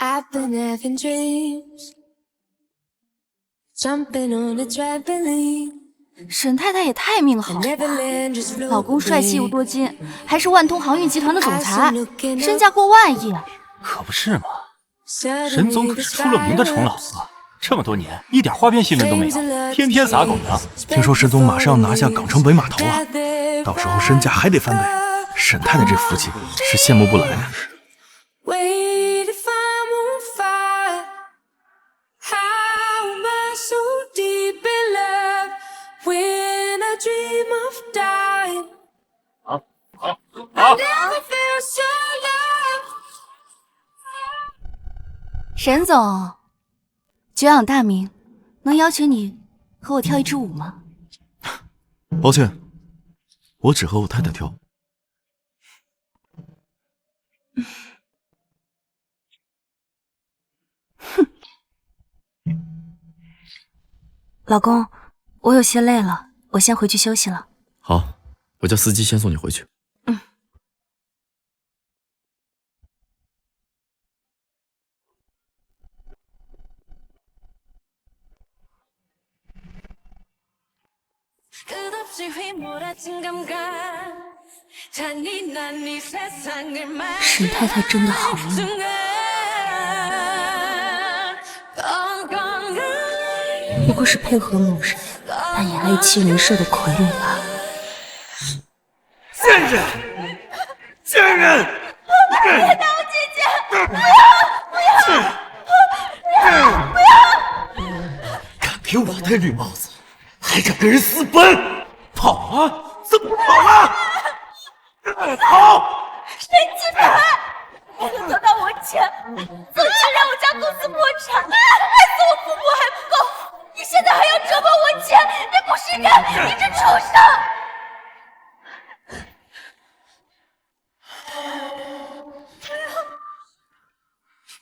I've been having dreams, jumping on a trampoline. 沈太太也太命好了吧， Neverland just 老 float 公帅气又 away. 多金，还是万通航运集团的总裁，身价过万亿。可不是嘛，沈总可是出了名的宠老婆，这么多年一点花边新闻都没有，天天撒狗粮。听说沈总马上要拿下港城北码头啊，到时候身价还得翻倍。沈太太这福气是羡慕不来啊。 Wait, if I'm on fire, how am I so deep in love when I dream of dying? I never felt so loved. 沈总，久仰大名，能邀请你和我跳一支舞吗？抱歉，我只和我太太跳。老公，我有些累了，我先回去休息了。好，我叫司机先送你回去。沈太太真的好命。 不过是配合某人扮演爱妻人设的傀儡吧。贱人！贱人！别打我姐姐！不要！不要！敢给我戴绿帽子，还敢跟人私奔？跑啊！怎么跑啊？跑！沈集团，为了得到我钱，总是让我家公司破产，害死我父母还不够。 你现在还要折磨我钱，你不是人，你这畜生！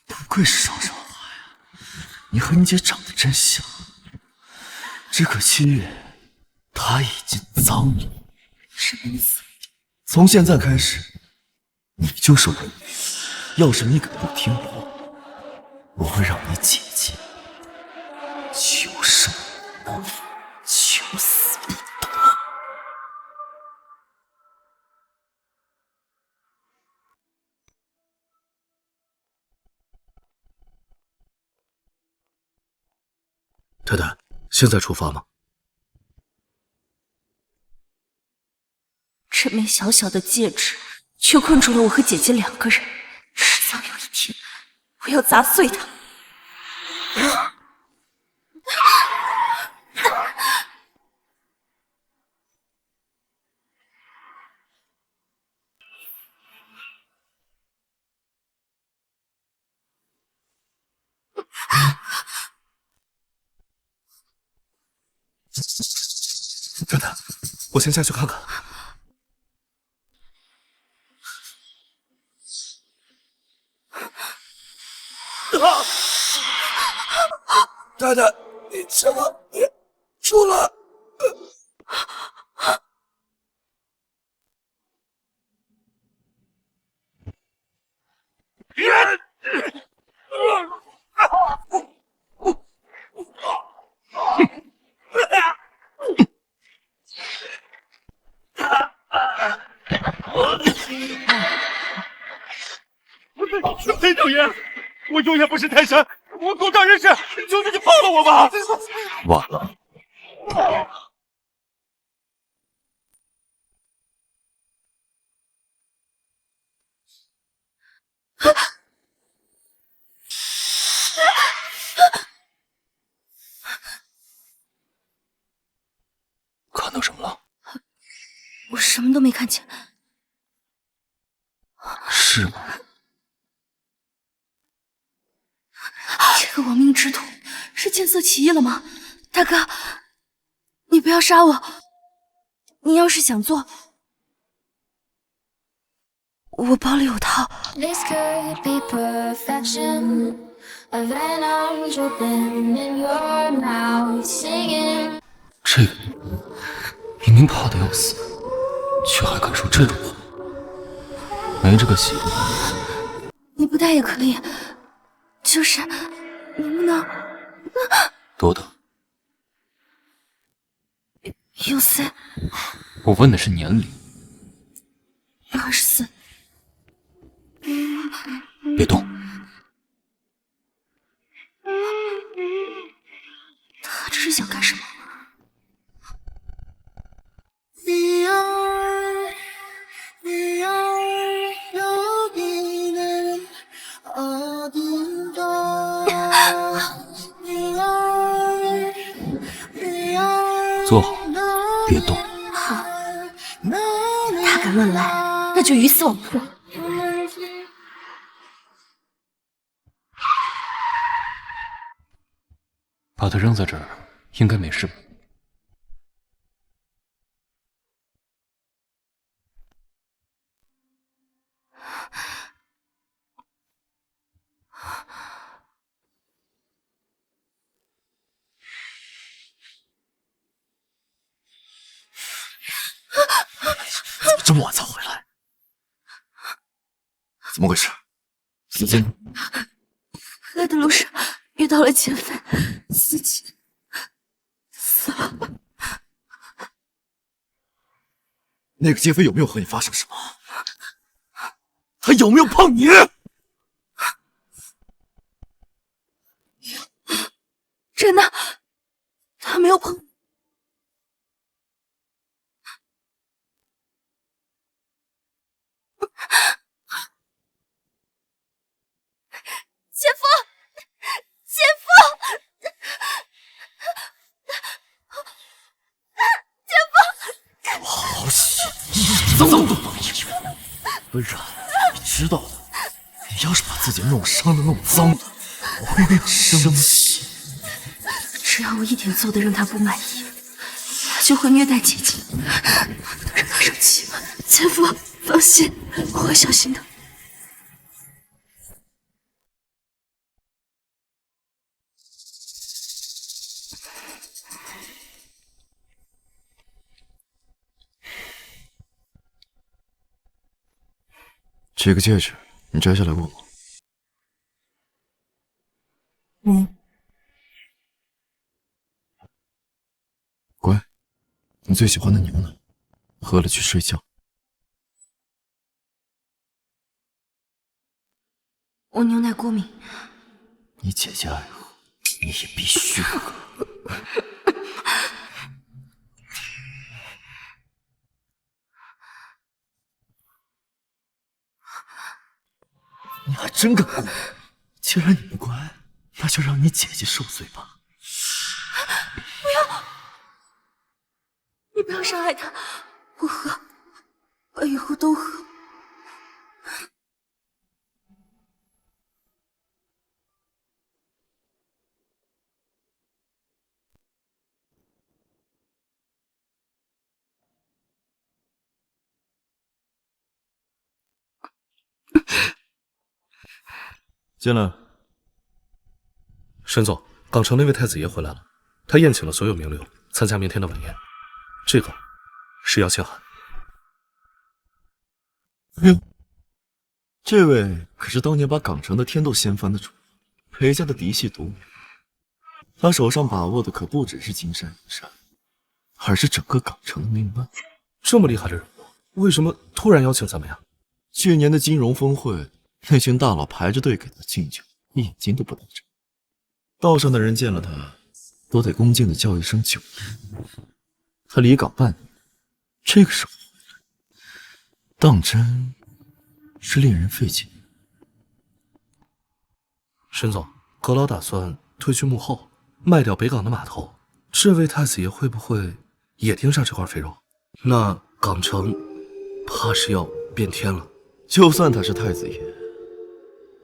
不愧是双生花呀，你和你姐长得真像。只可惜，她已经脏了。什么意思？从现在开始，你就是我女人。要是你敢不听话，我会让你姐姐。 求生不能，求死不得。太太，现在出发吗？这枚小小的戒指，却困住了我和姐姐两个人。迟早有一天，我要砸碎它。太太，我先下去看看。太太，你千万别出来！黑九爷，我永远不是泰山，我狗仗人势，求求你放了我吧！晚了。看到什么了？我什么都没看见。是吗？这个亡命之徒是见色起意了吗？大哥，你不要杀我！你要是想做，我包里有套。This could be perfection. A venom dripping in your mouth, singing. 这个明明怕的要死，却还敢说这种话，没这个戏。你不戴也可以，就是能不能多大？有3，我问的是年龄。 24。别动。他这是想干什么？坐好，别动。好，他敢乱来，那就鱼死网破。把它扔在这儿，应该没事吧？怎么这么晚才回来？怎么回事？司机呢？回来的路上遇到了劫匪，司机死了。那个劫匪有没有和你发生什么？他有没有碰你？真的，他没有碰。姐夫，姐夫，姐夫，给我好好洗，一脏都不能有。温然，你知道的，你要是把自己弄伤了、弄脏了，我会让你生气。只要我一点做的让他不满意，他就会虐待姐姐，不能让他生气。姐夫，放心，我会小心的。这个戒指你摘下来过吗？乖，你最喜欢的牛奶，喝了去睡觉。我牛奶过敏。你姐姐爱喝，你也必须喝。你还真敢过！既然你不乖，那就让你姐姐受罪吧。不要！你不要伤害她，我喝，我以后都喝。进来。沈总，港城那位太子爷回来了，他宴请了所有名流参加明天的晚宴，这个是邀请函。哎呦，这位可是当年把港城的天斗掀翻的主，裴家的嫡系独苗。他手上把握的可不只是金山银山，而是整个港城的命脉。这么厉害的人物，为什么突然邀请咱们呀？去年的金融峰会，那群大佬排着队给他敬酒，眼睛都不能睁。道上的人见了他，都得恭敬的叫一声九爷。他离港半年，这个时候回来，当真是令人费解。沈总，阁老打算退居幕后，卖掉北港的码头，这位太子爷会不会也盯上这块肥肉？那港城怕是要变天了。就算他是太子爷，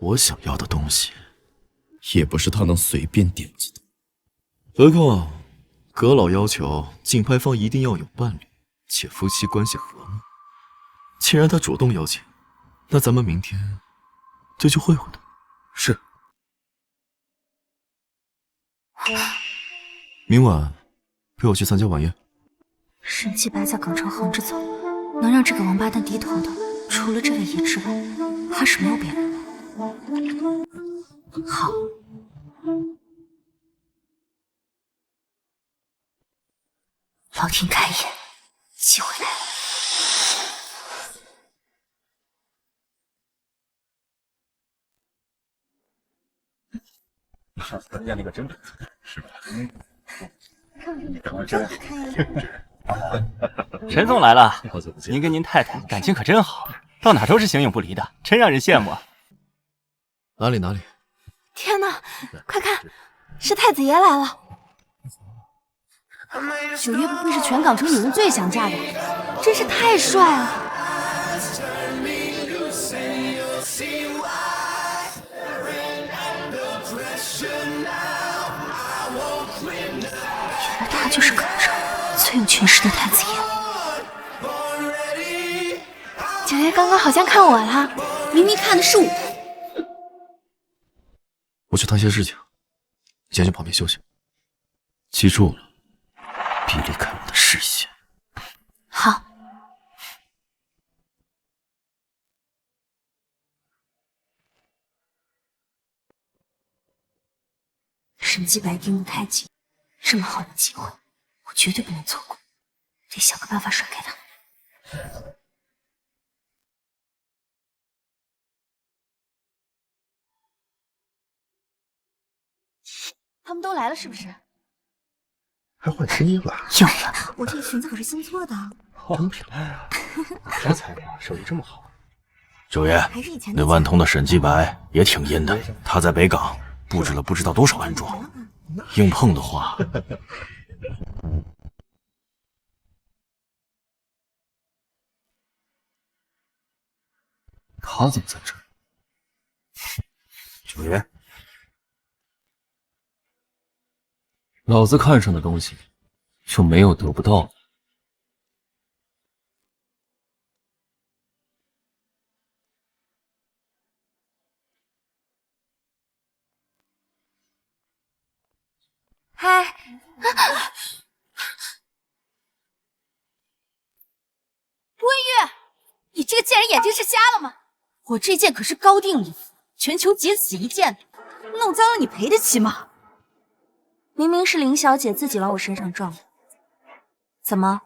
我想要的东西也不是他能随便惦记的。何况阁老要求竞拍方一定要有伴侣，且夫妻关系和睦。既然他主动邀请，那咱们明天就去会会他。是。明晚陪我去参加晚宴。沈继白在港城横着走，能让这个王八蛋低头的，除了这位爷之外，还是没有别人了。好。老天开眼，机会来了。人家那个真不错，是吧？陈总来了，您跟您太太感情可真好，到哪都是形影不离的，真让人羡慕啊！哪里？天哪，快看，是太子爷来了！九月不愧是全港城女人最想嫁的，真是太帅了。原来他就是港城最有权势的太子爷。九爷刚刚好像看我了，明明看的是我。我去谈些事情，你先去旁边休息。记住了，别离开我的视线。好。神机白丁的太极，这么好的机会，我绝对不能错过，得想个办法甩开他。他们都来了，是不是？还换新衣服啊？有了，我这个裙子可是新做的，真漂亮啊！啥材料？手艺这么好？九爷，那万通的沈继白也挺阴的，他在北港布置了不知道多少暗桩，硬碰的话，他怎么在这儿？九爷，老子看上的东西，就没有得不到的。嗨，温玉，你这个贱人眼睛是瞎了吗？我这件可是高定礼服，全球仅此一件的，弄脏了你赔得起吗？明明是林小姐自己往我身上撞的，怎么，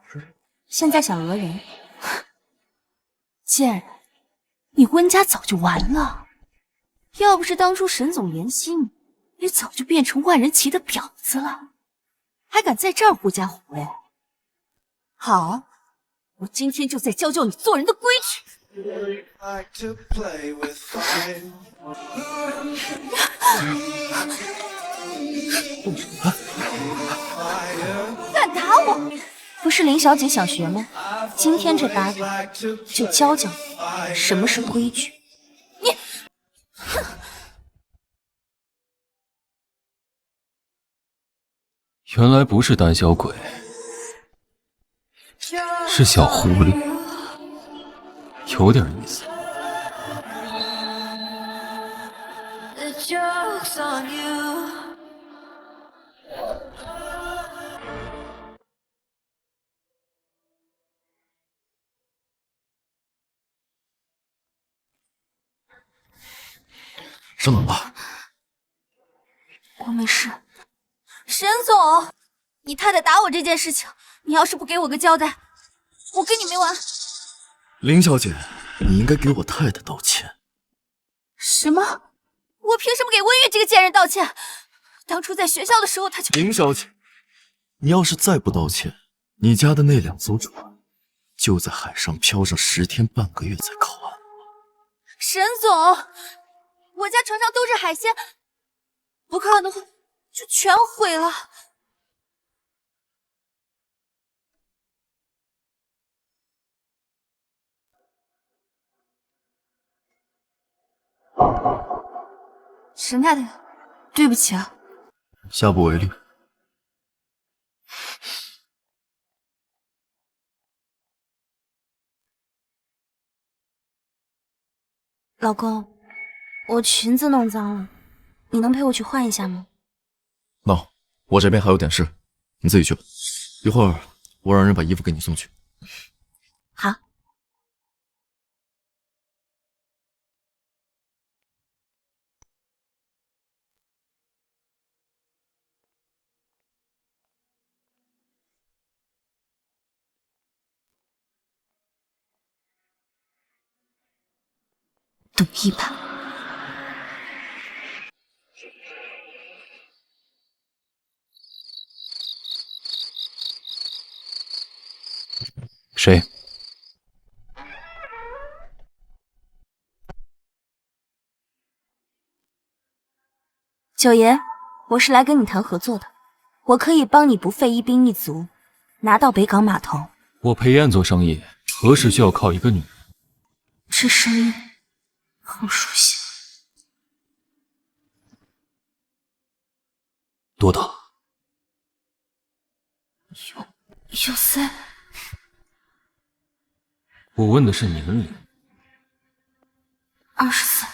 现在想讹人？贱人，你温家早就完了。要不是当初沈总怜惜你，你早就变成万人骑的婊子了，还敢在这儿狐假虎威？好，我今天就再教教你做人的规矩。敢打我？不是林小姐想学吗？今天这打法就教教你什么是规矩。你，原来不是胆小鬼，是小狐狸，有点意思。上哪了？我没事。沈总，你太太打我这件事情，你要是不给我个交代，我跟你没完。林小姐，你应该给我太太道歉。什么？我凭什么给温月这个贱人道歉？当初在学校的时候，他就……林小姐，你要是再不道歉，你家的那2艘船就在海上漂上10天半个月才靠岸。沈总，我家船上都是海鲜，不靠岸的话就全毁了。沈太太，对不起啊。下不为例。老公，我裙子弄脏了，你能陪我去换一下吗？我这边还有点事，你自己去吧。一会儿我让人把衣服给你送去。好。赌一把。谁？九爷，我是来跟你谈合作的，我可以帮你不费一兵一卒拿到北港码头。我裴燕做生意，何时需要靠一个女人？这声音好熟悉。多大？有3。我问的是年龄。24。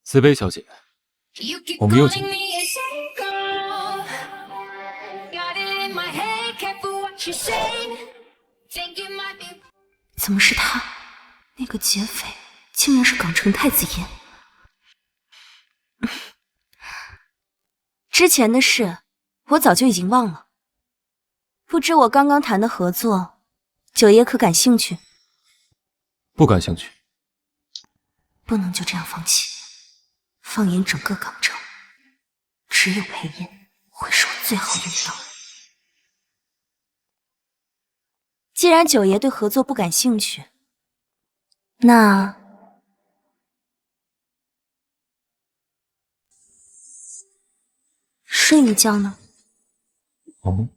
紫薇小姐，我们又见面。怎么是他？那个劫匪竟然是港城太子爷。之前的事我早就已经忘了，不知我刚刚谈的合作，九爷可感兴趣？不感兴趣。不能就这样放弃。放眼整个港城，只有裴燕会是我最好用到的。既然九爷对合作不感兴趣，那睡一觉呢？哦，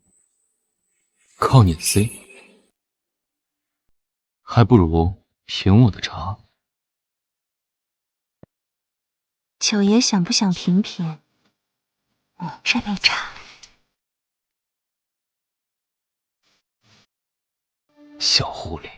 靠你的 C， 还不如品我的茶。九爷想不想品品你这杯茶？小狐狸。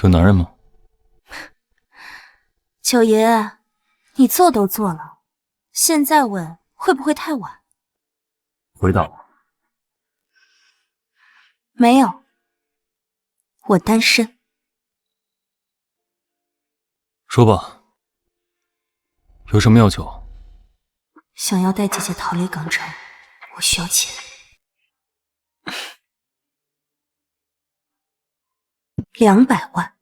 有男人吗？九爷，你做都做了，现在问会不会太晚？回答我。没有，我单身。说吧，有什么要求？想要带姐姐逃离港城，我需要钱，200万。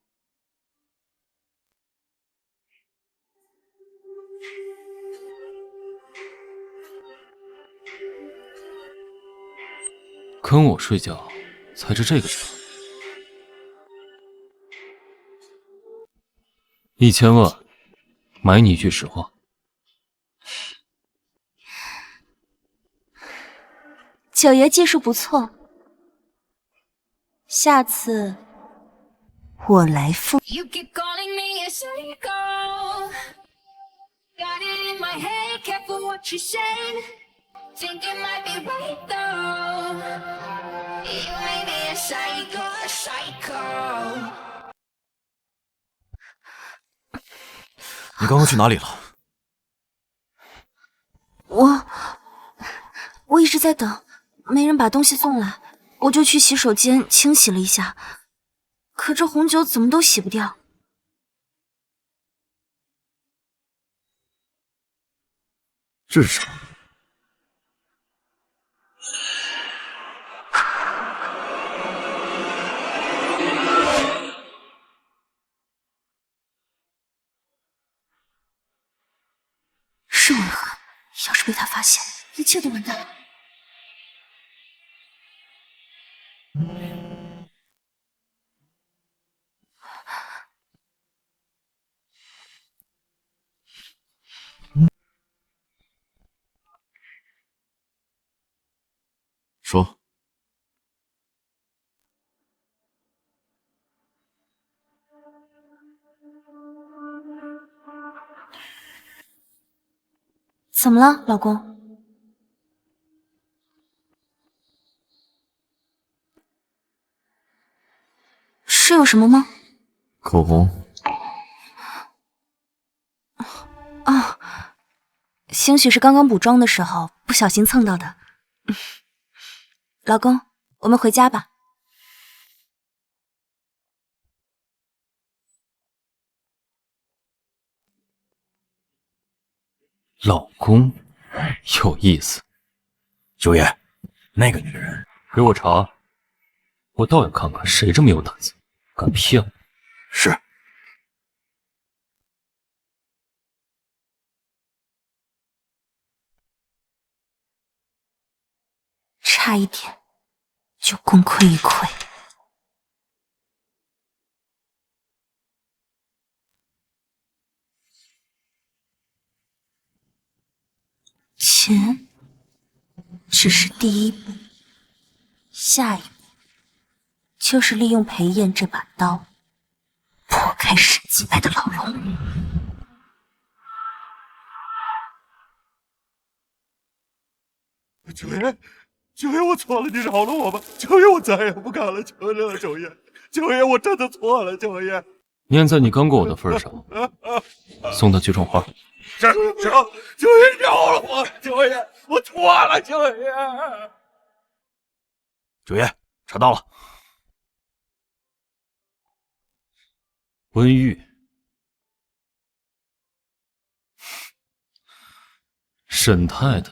跟我睡觉才值这个价？1000万，买你一句实话。九爷技术不错，下次我来付。You keep calling me a psycho. Got it in my head, careful what you say. Think it might be right though. You may be a psycho, a psycho. 你刚刚去哪里了？我一直在等，没人把东西送来，我就去洗手间清洗了一下，可这红酒怎么都洗不掉。这是什么？是文翰，要是被他发现，一切都完蛋了。怎么了，老公？是有什么吗？口红。哦，兴许是刚刚补妆的时候不小心蹭到的。老公，我们回家吧。老公，有意思。九爷，那个女人，给我查，我倒要看看谁这么有胆子，敢骗我。是。差一点就功亏一篑。钱只是第一步，下一步就是利用裴燕这把刀破开沈继白的牢笼。九爷，九爷，我错了，你饶了我吧！九爷，我再也不敢了，求你了，九爷，九爷，我真的错了，九爷。念在你刚过我的份上，送他几种花。是，九爷饶了我，九爷，我错了，九爷。九爷，查到了。温玉，沈太太，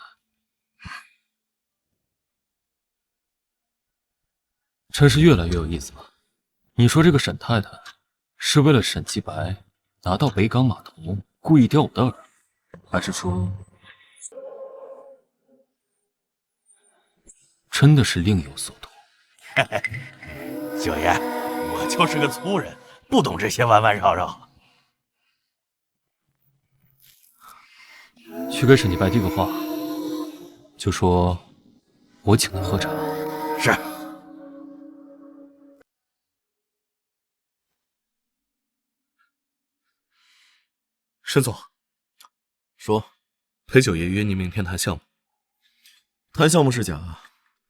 真是越来越有意思了。你说这个沈太太是为了沈继白拿到北港码头故意钓我的饵，还是说真的是另有所图？九爷，我就是个粗人，不懂这些弯弯绕绕。去给沈继白递个话，就说我请他喝茶。是。沈总，说，裴九爷约您明天谈项目。谈项目是假，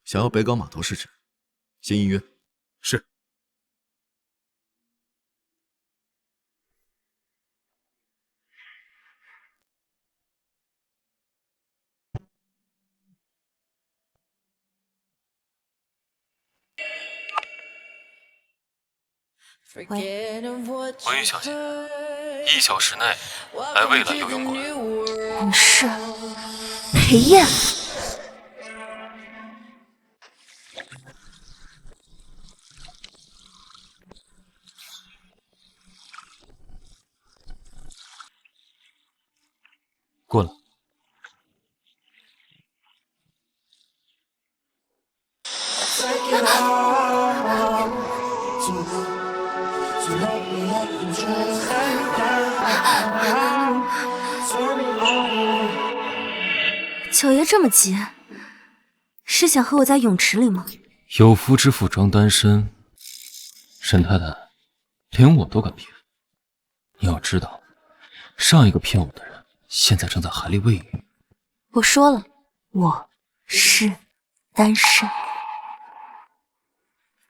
想要北港码头是真，先预约。是。喂，文玉小姐，1小时内来蔚蓝游泳馆。你是裴燕？过来。九爷这么急，是想和我在泳池里吗？有夫之妇装单身，沈太太，连我都敢骗。你要知道，上一个骗我的人，现在正在海里喂鱼。我说了，我是单身。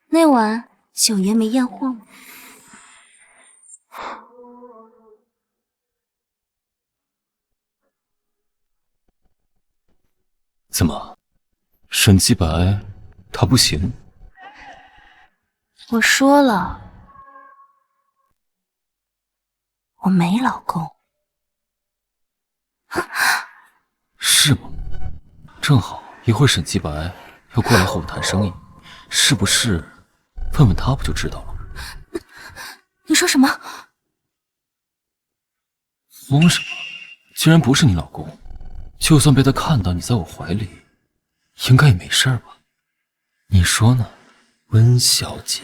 那晚九爷没验货吗？怎么，沈继白他不行？我说了，我没老公。是吗？正好一会儿沈继白要过来和我谈生意，是不是？问问他不就知道了？你说什么？懵什么？既然不是你老公，就算被他看到你在我怀里，应该也没事吧？你说呢，温小姐？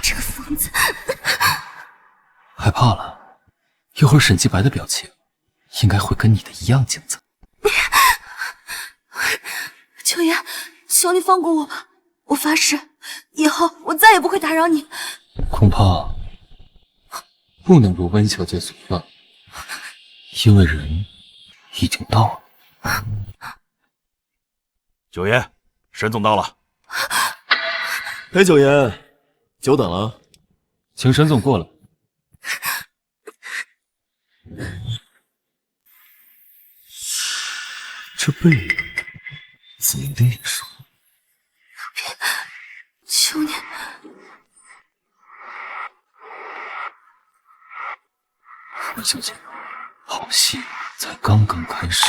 这个疯子！害怕了？一会儿沈继白的表情应该会跟你的一样精彩。九爷，求你放过我吧！我发誓，以后我再也不会打扰你。恐怕不能如温小姐所愿，因为人已经到了。九爷，沈总到了。裴九爷，久等了。请沈总过来。这背影怎么那么熟？求你，温小姐，好戏才刚刚开始。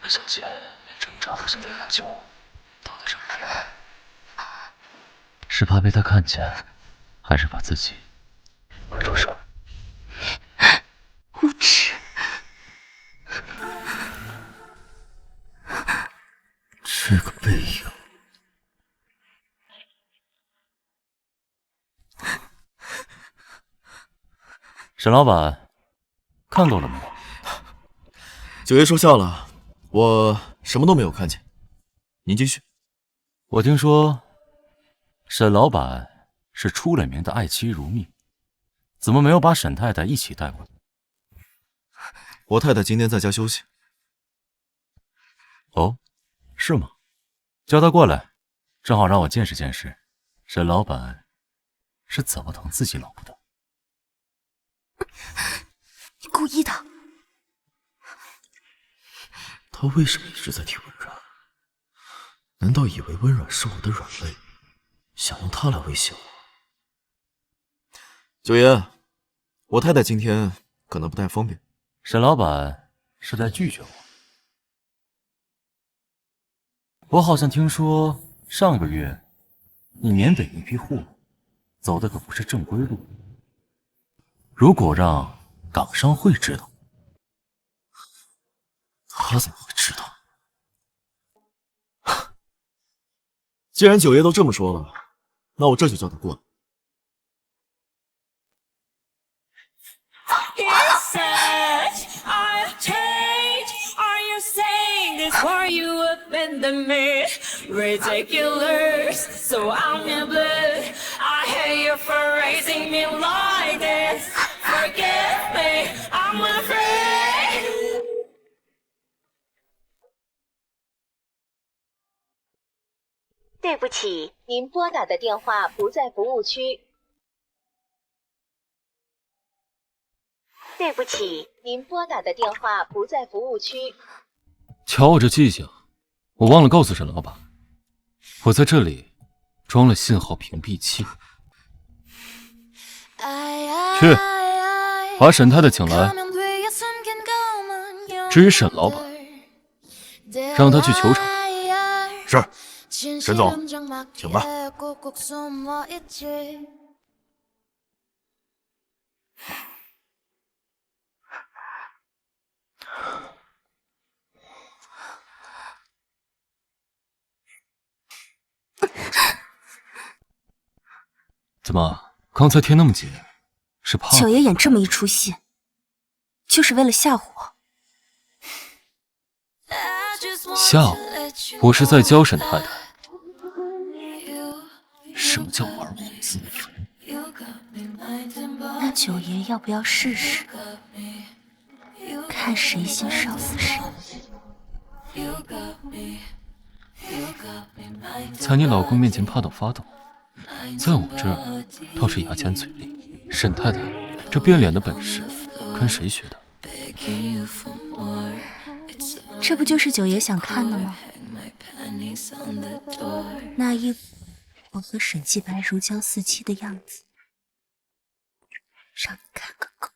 温小姐挣扎了这么久，到底什么原因？是怕被他看见，还是把自己快出手？无耻！这个背影，沈老板，看够了没有？九爷说笑了，我什么都没有看见。您继续。我听说沈老板是出了名的爱妻如命，怎么没有把沈太太一起带过来？我太太今天在家休息。哦，是吗？叫她过来，正好让我见识见识沈老板是怎么疼自己老婆的。你故意的。他为什么一直在提温软？难道以为温软是我的软肋，想用它来威胁我？九爷，我太太今天可能不太方便。沈老板是在拒绝我。我好像听说上个月你缅北一批货走的可不是正规路，如果让港商会知道，他怎么会知道？既然九爷都这么说了，那我这就叫他过来。Ridiculous, so I'm your blood. I hate you for raising me like this. Forgive me, I'm afraid. 对不起，您拨打的电话不在服务区。对不起，您拨打的电话不在服务区。瞧我这记性，我忘了告诉沈老板，我在这里装了信号屏蔽器。去，把沈太太请来。至于沈老板，让他去球场。是，沈总，请吧。怎么，刚才贴那么紧，是怕九爷演这么一出戏，就是为了吓唬我。吓我？我是在教沈太太什么叫玩物自焚。那九爷要不要试试，看谁先烧死谁？在你老公面前怕到发抖，在我这儿倒是牙尖嘴利。沈太太这变脸的本事跟谁学的？这不就是九爷想看的吗？那一我和沈继白如胶似漆的样子，让你看个够。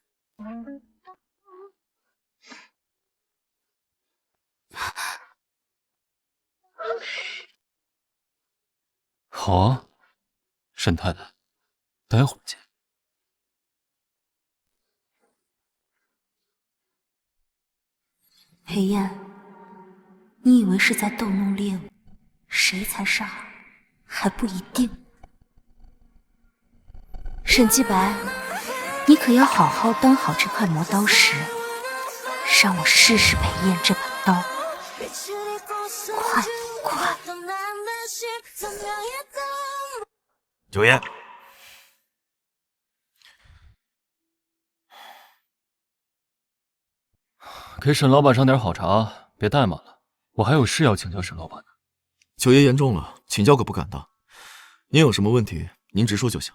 好啊，沈太太，待会儿见。裴燕，你以为是在逗弄猎物，谁才是饵还不一定。沈继白，你可要好好当好这块磨刀石，让我试试裴炎这把刀。快快！九爷，给沈老板上点好茶，别怠慢了。我还有事要请教沈老板呢。九爷言重了，请教可不敢当。您有什么问题，您直说就行。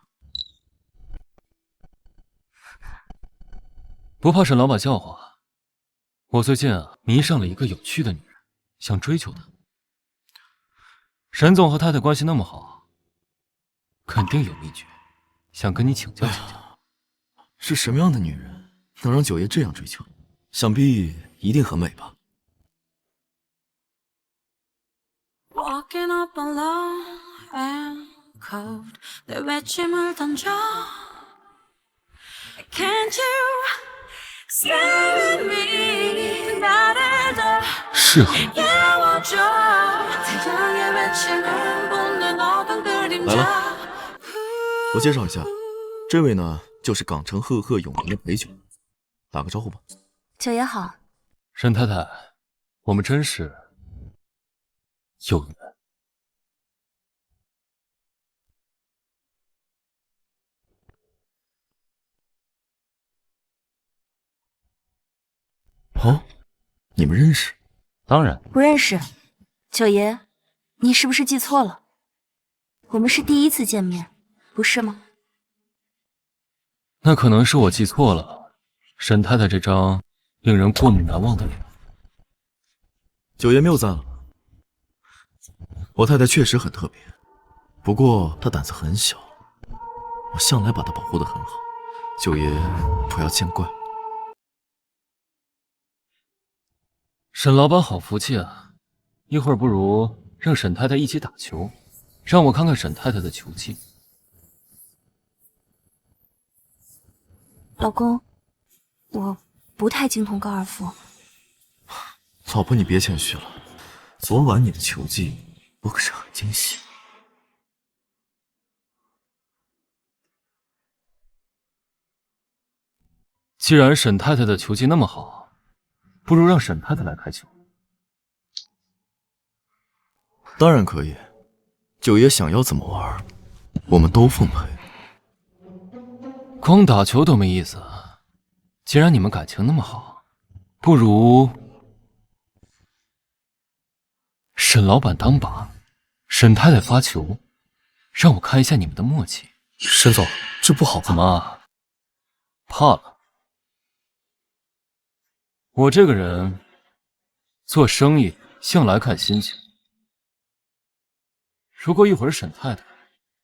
不怕沈老板笑话，我最近迷上了一个有趣的女人，想追求她。沈总和太太关系那么好，肯定有秘诀，想跟你请教请教。是什么样的女人能让九爷这样追求？想必一定很美吧。 Walking up alone and cold 내 외침을 던져 Can't you stay with me 나를 더 适合你。 깨워줘 태양의 외침을 붓는 어떤 来 그림자 了，我介绍一下，这位呢就是港城赫赫有名的裴九，打个招呼吧。九爷好。沈太太，我们真是有缘。哦，你们认识？当然，不认识。九爷，你是不是记错了？我们是第一次见面，不是吗？那可能是我记错了沈太太这张令人过目难忘的脸。九爷谬赞了，我太太确实很特别，不过她胆子很小，我向来把她保护得很好，九爷不要见怪。沈老板好福气啊！一会儿不如让沈太太一起打球，让我看看沈太太的球技。老公，我不太精通高尔夫。老婆，你别谦虚了，昨晚你的球技我可是很惊喜。既然沈太太的球技那么好，不如让沈太太来开球。当然可以，九爷想要怎么玩，我们都奉陪。光打球多没意思。既然你们感情那么好，不如沈老板当靶，沈太太发球，让我看一下你们的默契。沈总，这不好吧？怎么怕了？我这个人做生意向来看心情。如果一会儿沈太太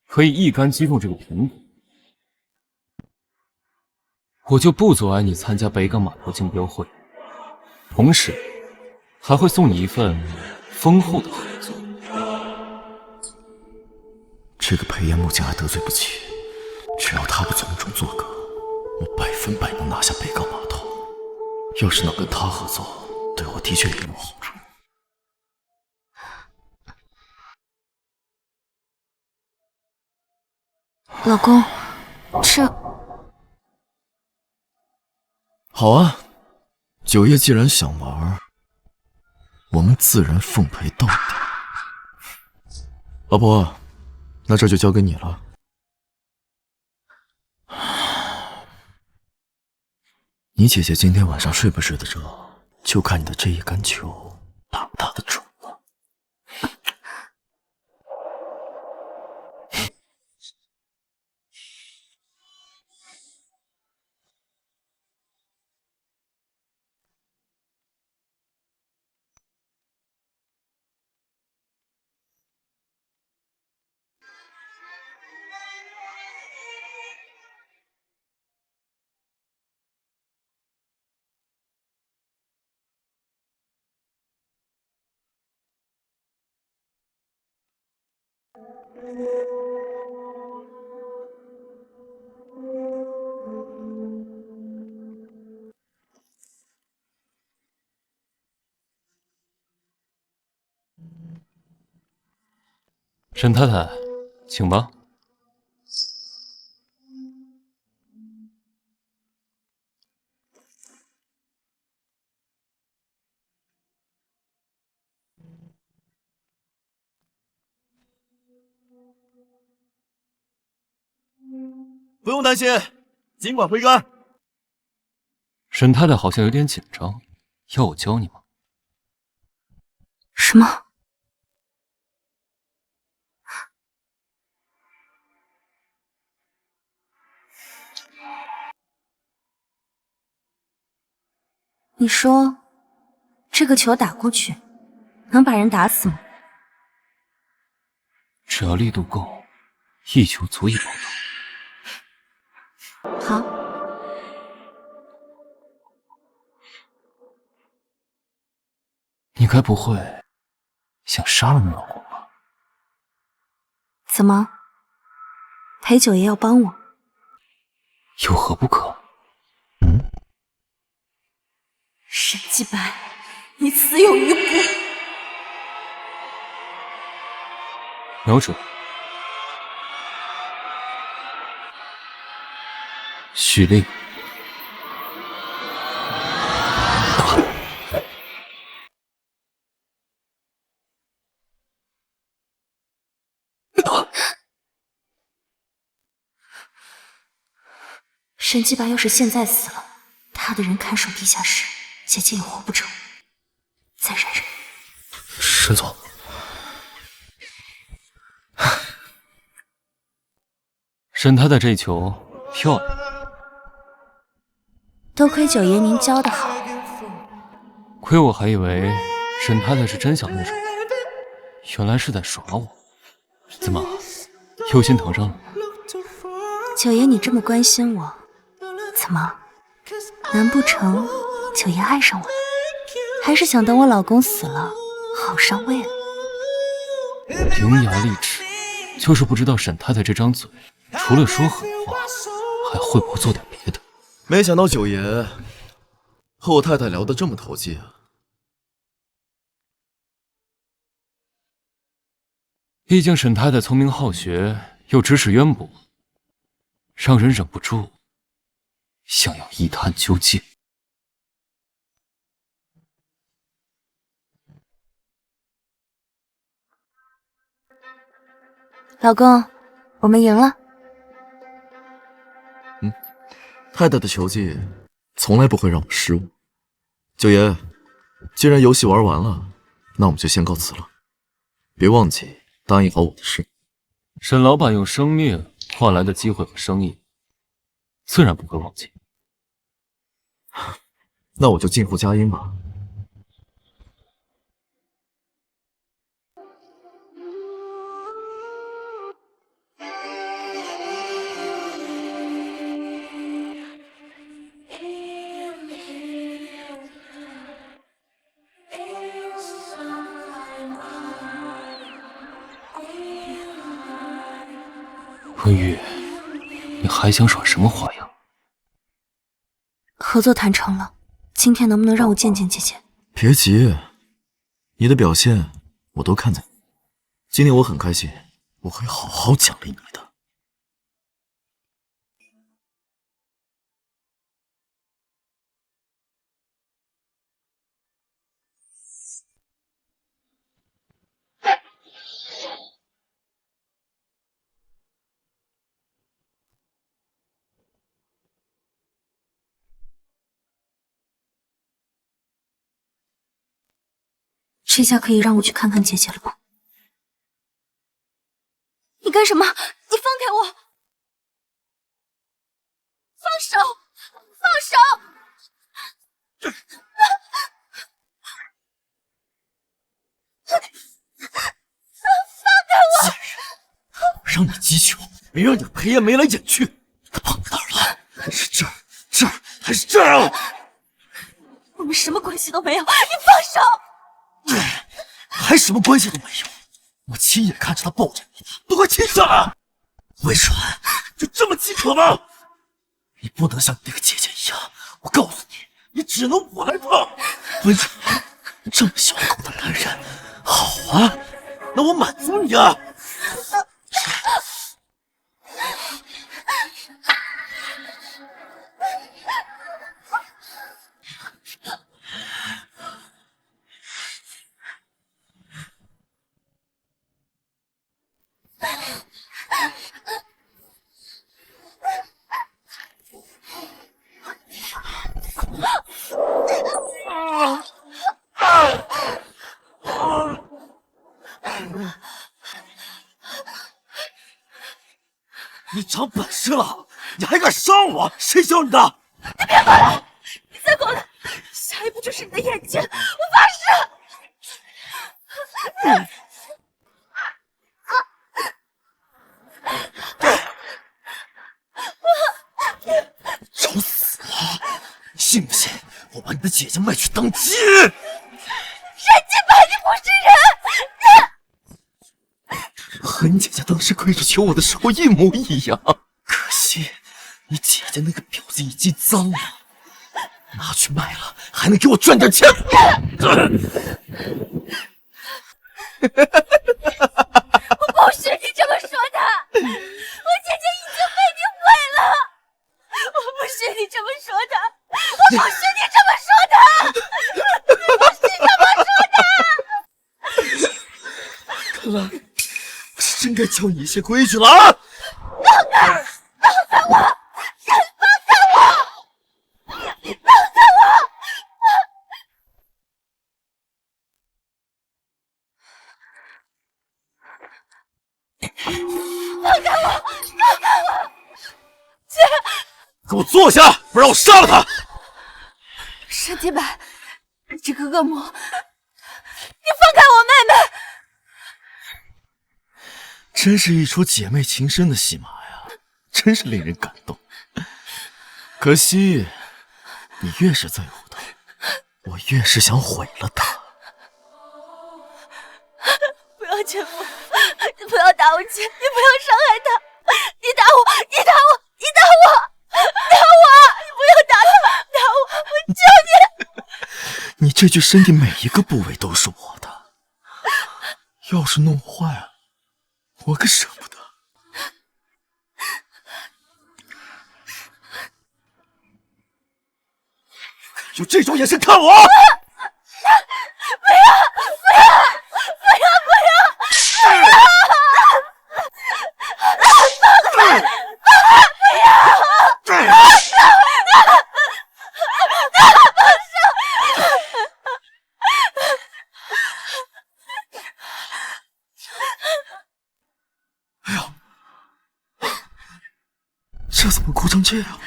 可以一杆击中这个苹果，我就不阻碍你参加北港码头竞标会，同时还会送你一份丰厚的合作。这个裴炎目前还得罪不起，只要他不从中作梗，我100%能拿下北港码头。要是能跟他合作，对我的确也有好处。老公，这好啊，九爷既然想玩，我们自然奉陪到底。老婆，那这就交给你了。你姐姐今天晚上睡不睡得着，就看你的这一杆球打不打得准了。沈太太，请吧。不用担心，尽管挥杆。沈太太好像有点紧张，要我教你吗？什么？你说这个球打过去能把人打死吗？只要力度够，一球足以爆头。好，你该不会想杀了你老公吧？怎么？裴九爷要帮我？有何不可？沈继白，你死有余辜！瞄准，蓄力，沈继白要是现在死了，他的人看守地下室，姐姐也活不成。再忍忍。沈总，沈太太这一球漂亮。多亏九爷您教得好。亏我还以为沈太太是真想动手，原来是在耍我。怎么，又心疼上了？九爷你这么关心我，怎么？难不成九爷爱上我了？还是想等我老公死了好上位了？伶牙俐齿，就是不知道沈太太这张嘴，除了说狠话，还会不会做点别的？没想到九爷和我太太聊得这么投机啊！毕竟沈太太聪明好学，又知识渊博，让人忍不住想要一探究竟。老公，我们赢了。太太的球技从来不会让我失误。九爷，既然游戏玩完了，那我们就先告辞了。别忘记答应好我的事。沈老板用生命换来的机会和生意，自然不会忘记。那我就进户佳音吧。温玉，你还想耍什么花样？合作谈成了，今天能不能让我见见姐姐？别急，你的表现我都看在眼里。今天我很开心，我会好好奖励你的。这下可以让我去看看姐姐了吧？你干什么？你放开我！放手！放手！放开我！让你击球，没让你裴爷眉来眼去。他碰哪儿了？是这儿，这儿，还是这儿啊？我们什么关系都没有，你放手！还什么关系都没有？我亲眼看着他抱着你，都快亲上了。魏传，就这么饥渴吗？你不能像你那个姐姐一样，我告诉你，你只能我来碰。魏传，这么小狗的男人，好啊。啊，那我满足你啊！你长本事了，你还敢伤我？谁教你的？你别过来！你再过来，下一步就是你的眼睛！我发誓！找死了！信不信我把你的姐姐卖去当鸡？神经病！你不是人！和你姐姐当时跪着求我的时候一模一样。可惜你姐姐那个婊子已经脏了，拿去卖了还能给我赚点钱。我不许你这么说他！我姐姐已经被你毁了！我不许你这么说他！我不许你这么说他！我不许这么说他！看来我是真该教你一些规矩了啊！放开我！放开我！放开我！放开我！放开我！姐，给我坐下，不然我杀了他！沈洁白，你这个恶魔，你放开我妹妹！真是一出姐妹情深的戏码呀，真是令人感动。可惜，你越是在乎她，我越是想毁了她。不要姐夫，你不要打我姐，你不要伤害她！你打我！你打我！你打我！打我！你不要打她！打我！我求你！你这具身体每一个部位都是我的，要是弄坏了，我可舍不得。有这种眼神看我！不要！这怎么哭成这样？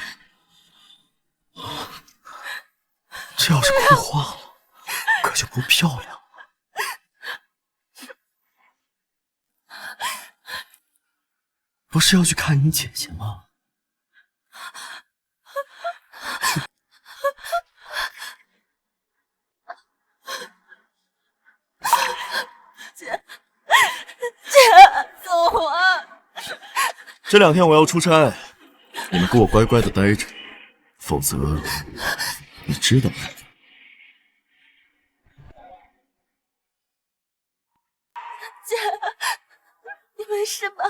这要是哭花了，可就不漂亮了。不是要去看你姐姐吗？姐，走啊！这2天我要出差，你们给我乖乖的待着，否则你知道的。姐，你没事吧？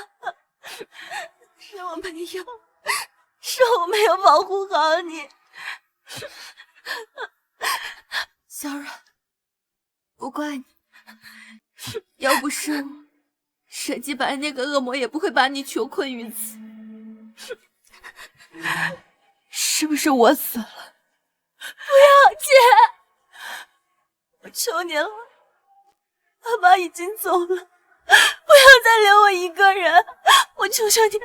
是我没有，是我没有保护好你。小冉，不怪你，要不是我，沈继白那个恶魔也不会把你囚困于此。是不是我死了？不要，姐，我求你了，爸爸已经走了，不要再留我一个人，我求求你，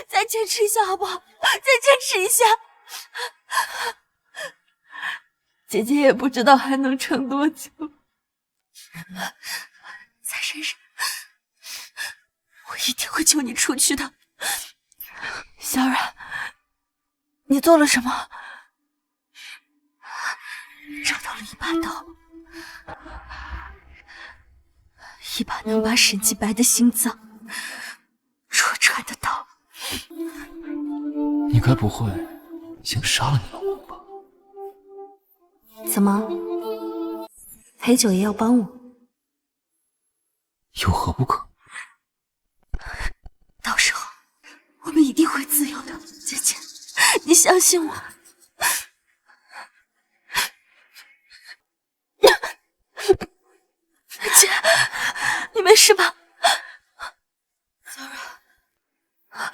再坚持一下好不好？再坚持一下。姐姐也不知道还能撑多久，再忍忍，我一定会救你出去的。小冉，你做了什么？找到了一把刀，一把能把沈继白的心脏戳穿的刀。你该不会想杀了你老公吧？怎么，裴九爷要帮我？有何不可？到时候我们一定会自由的，姐姐，你相信我。姐，你没事吧？Zara，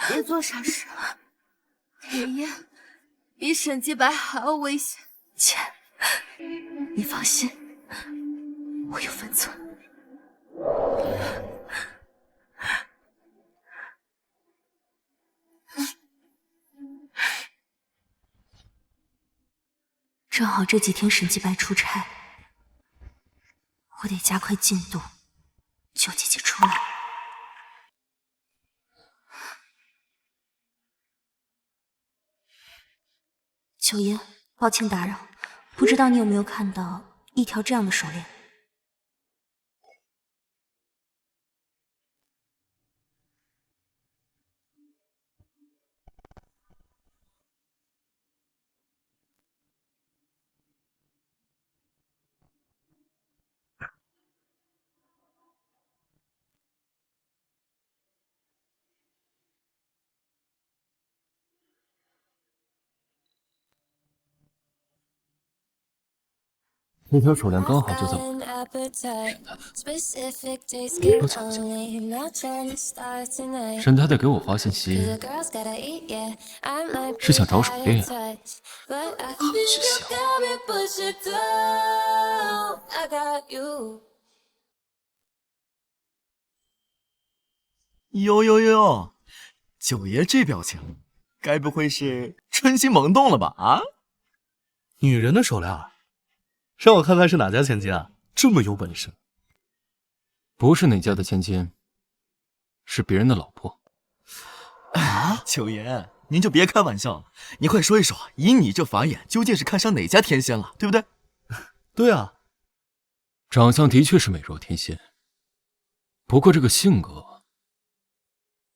别做傻事。裴燕比沈继白还要危险。姐，你放心，我有分寸。正好这几天沈继白出差，我得加快进度，救姐姐出来。九爷，抱歉打扰，不知道你有没有看到一条这样的手链？那条手链刚好就在我这儿，多巧劲！沈太太给我发信息，是想找手链啊？好是想。哟哟哟，九爷这表情，该不会是春心萌动了吧？啊，女人的手链，让我看看是哪家千金啊，这么有本事。不是哪家的千金，是别人的老婆。啊，九爷，您就别开玩笑了，你快说一说，以你这法眼，究竟是看上哪家天仙了，对不对？对啊，长相的确是美若天仙，不过这个性格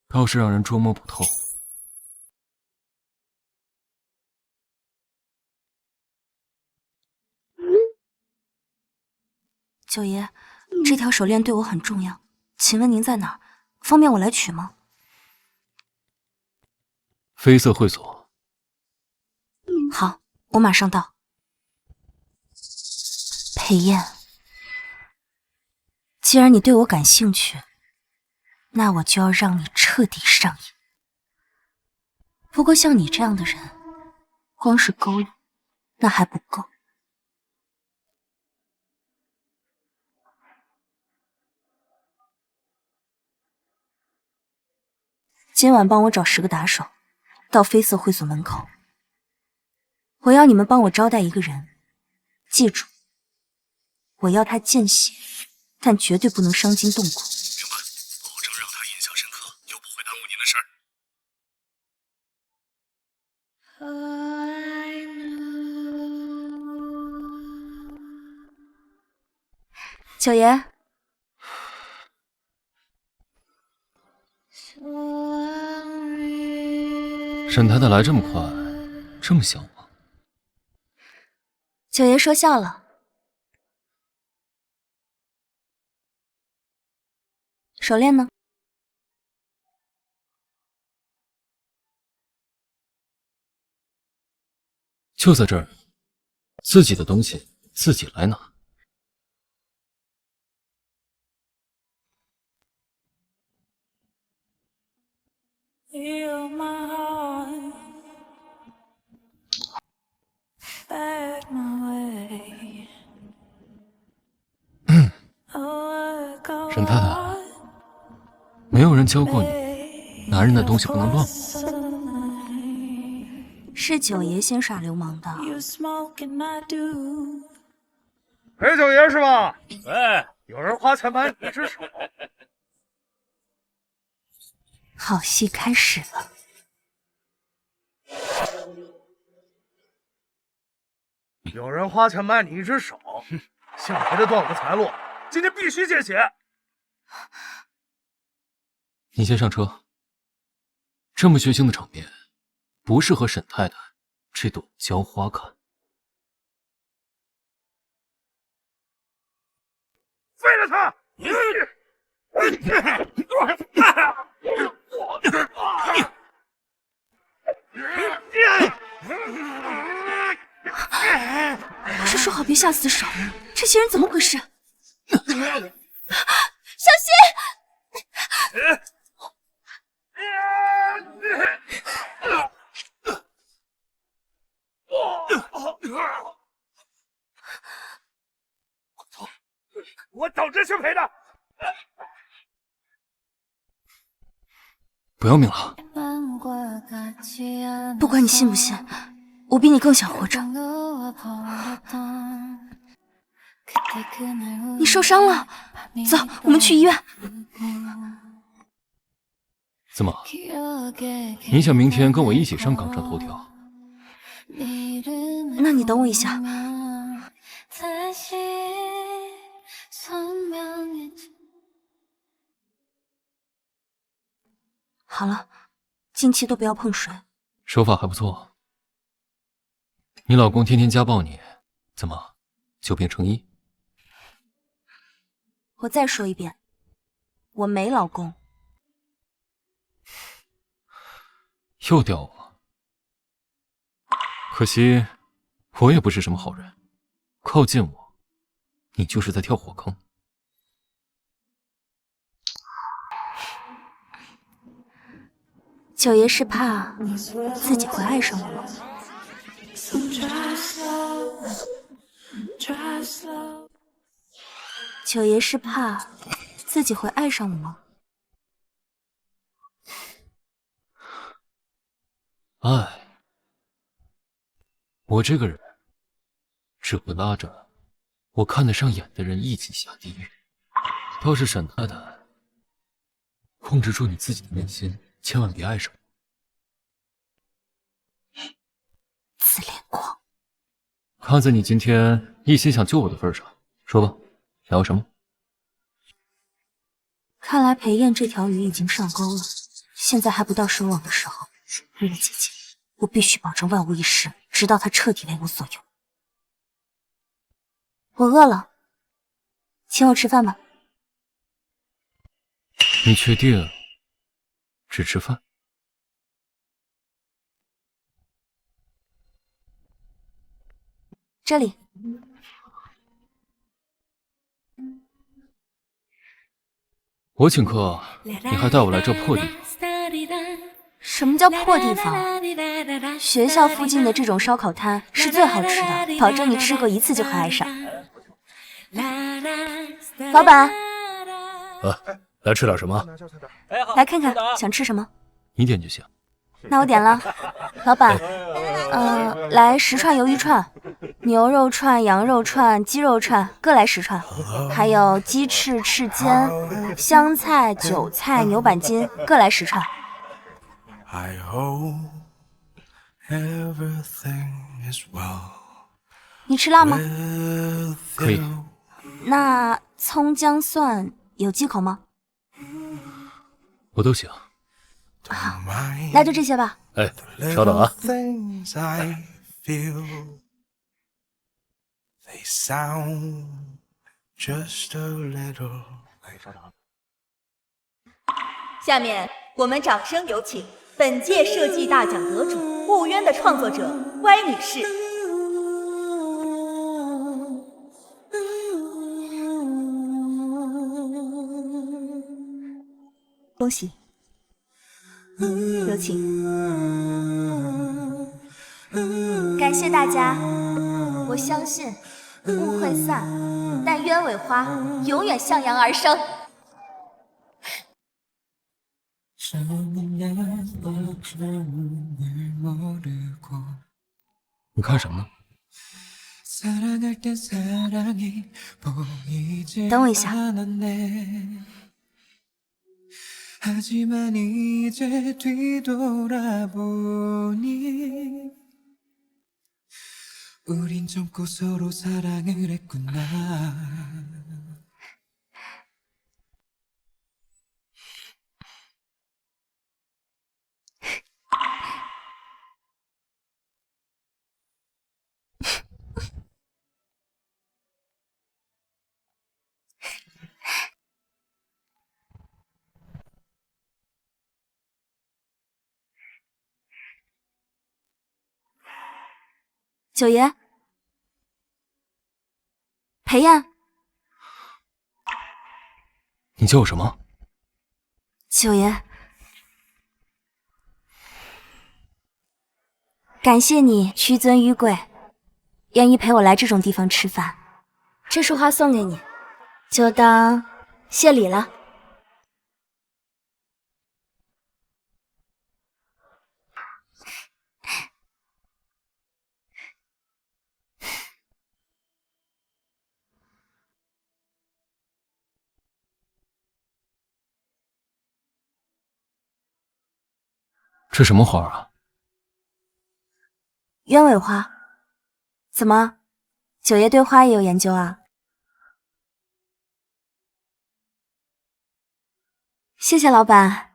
倒是让人捉摸不透。九爷，这条手链对我很重要，请问您在哪儿？方便我来取吗？绯色会所。好，我马上到。裴燕，既然你对我感兴趣，那我就要让你彻底上瘾。不过像你这样的人，光是勾引那还不够。今晚帮我找10个打手，到绯色会所门口。我要你们帮我招待一个人，记住，我要他见血，但绝对不能伤筋动骨。明白，保证让他印象深刻，又不会耽误您的事儿。九爷，沈太太来这么快，这么想吗？九爷说笑了。手链呢？就在这儿，自己的东西自己来拿。沈太太，没有人教过你，男人的东西不能乱摸。是九爷先耍流氓的。裴九爷是吧？喂，有人花钱买你只手。好戏开始了。有人花钱买你一只手，下回的断我财路，今天必须见血。你先上车。这么血腥的场面，不适合沈太太这朵娇花看。废了他！你！不是说好别下死手，这些人怎么回事？小心！我找人去赔的。不要命了！不管你信不信，我比你更想活着。你受伤了，走，我们去医院。怎么？你想明天跟我一起上港城头条？那你等我一下。好了，近期都不要碰水。手法还不错。你老公天天家暴你，怎么久病成医？我再说一遍，我没老公。又吊我，可惜我也不是什么好人，靠近我，你就是在跳火坑。九爷是怕自己会爱上我吗？九爷是怕自己会爱上我吗？爱，我这个人只会拉着我看得上眼的人一起下地狱。倒是沈太太，控制住你自己的内心，千万别爱上我。自恋狂！看在你今天一心想救我的份上，说吧，想要什么？看来裴燕这条鱼已经上钩了，现在还不到收网的时候。为了姐姐，我必须保证万无一失，直到她彻底为我所用。我饿了，请我吃饭吧。你确定只吃饭？这里。我请客，你还带我来这破地方？什么叫破地方？学校附近的这种烧烤摊是最好吃的，保证你吃过一次就会爱上。老板，来吃点什么？来看看想吃什么？你点就行。那我点了。老板，来10串鱿鱼串，牛肉串、羊肉串、鸡肉串各来10串，还有鸡翅、翅尖、香菜、韭菜、牛板筋各来10串。你吃辣吗？可以。那葱姜蒜有忌口吗？我都行。好，那就这些吧。哎，稍等啊。下面我们掌声有请本届设计大奖得主《雾渊》的创作者歪女士。恭喜，有请。感谢大家，我相信雾会散，但鸢尾花永远向阳而生。你看什么呢？等我一下。九爷，裴燕，你叫我什么？九爷，感谢你屈尊于贵，愿意陪我来这种地方吃饭。这束花送给你，就当谢礼了。这什么花啊？鸢尾花。怎么，九爷对花也有研究啊？谢谢老板。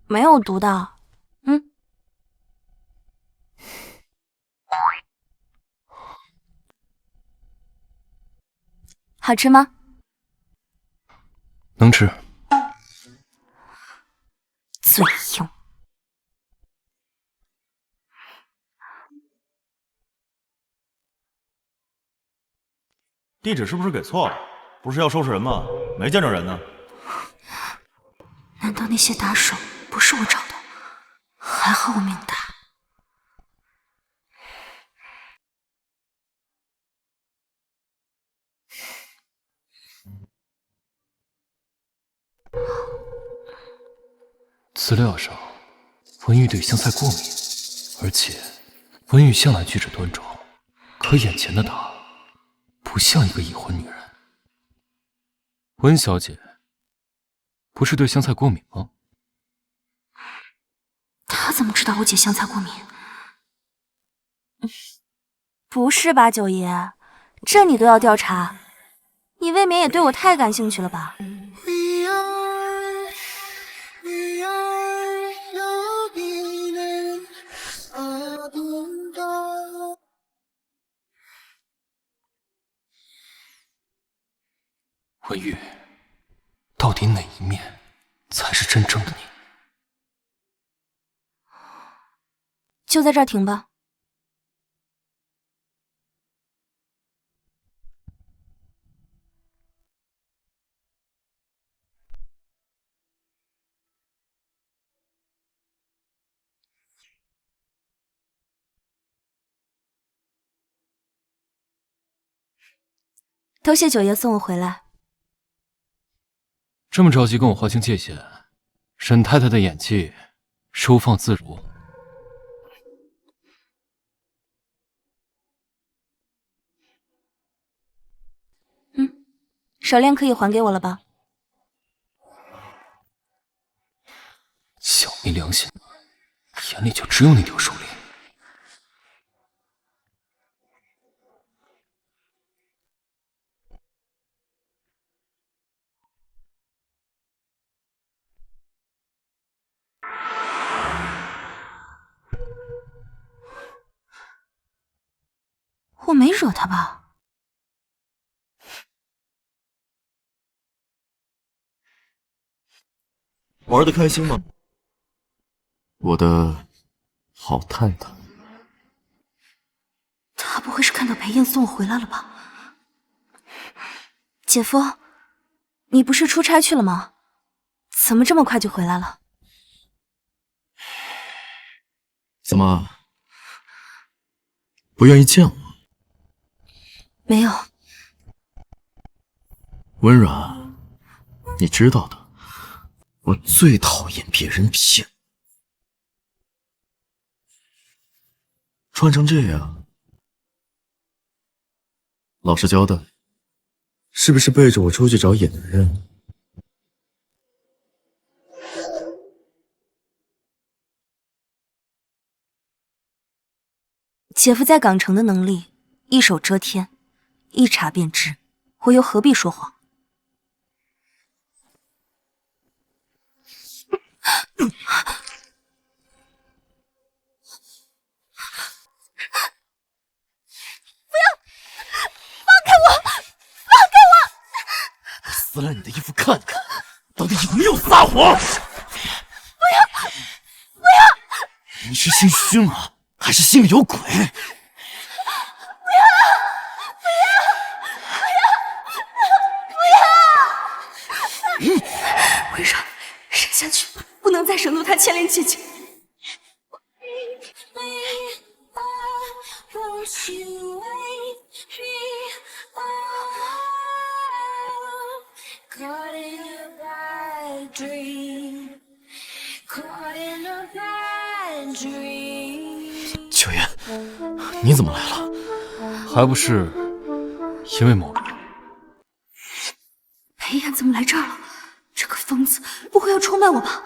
没有毒的。好吃吗？能吃。嘴硬。地址是不是给错了？不是要收拾人吗？没见着人呢。难道那些打手不是我找的？还好我命大。资料上，文玉对香菜过敏，而且文玉向来举止端庄，可眼前的她不像一个已婚女人。温小姐，不是对香菜过敏吗？他怎么知道我姐香菜过敏？不是吧，九爷，这你都要调查？你未免也对我太感兴趣了吧？文玉，到底哪一面才是真正的你？就在这儿停吧。多谢九爷送我回来。这么着急跟我划清界限，沈太太的演技收放自如。手链可以还给我了吧？小没良心，眼里就只有那条手链。我没惹他吧？玩得开心吗？我的好太太。他不会是看到裴燕送我回来了吧？姐夫，你不是出差去了吗？怎么这么快就回来了？怎么，不愿意见我？没有。温软，你知道的，我最讨厌别人骗。穿成这样，老实交代，是不是背着我出去找野男人？姐夫在港城的能力，一手遮天，一查便知，我又何必说谎？撕烂你的衣服看看，到底有没有撒谎？不要！你是心虚吗？还是心里有鬼？为啥沈下去不能再惹怒她千莲姐姐？ Caught in a bad dream, caught in a bad dream. 九爷，你怎么来了？还不是因为某人。裴岩怎么来这儿了？这个疯子不会要出卖我吧？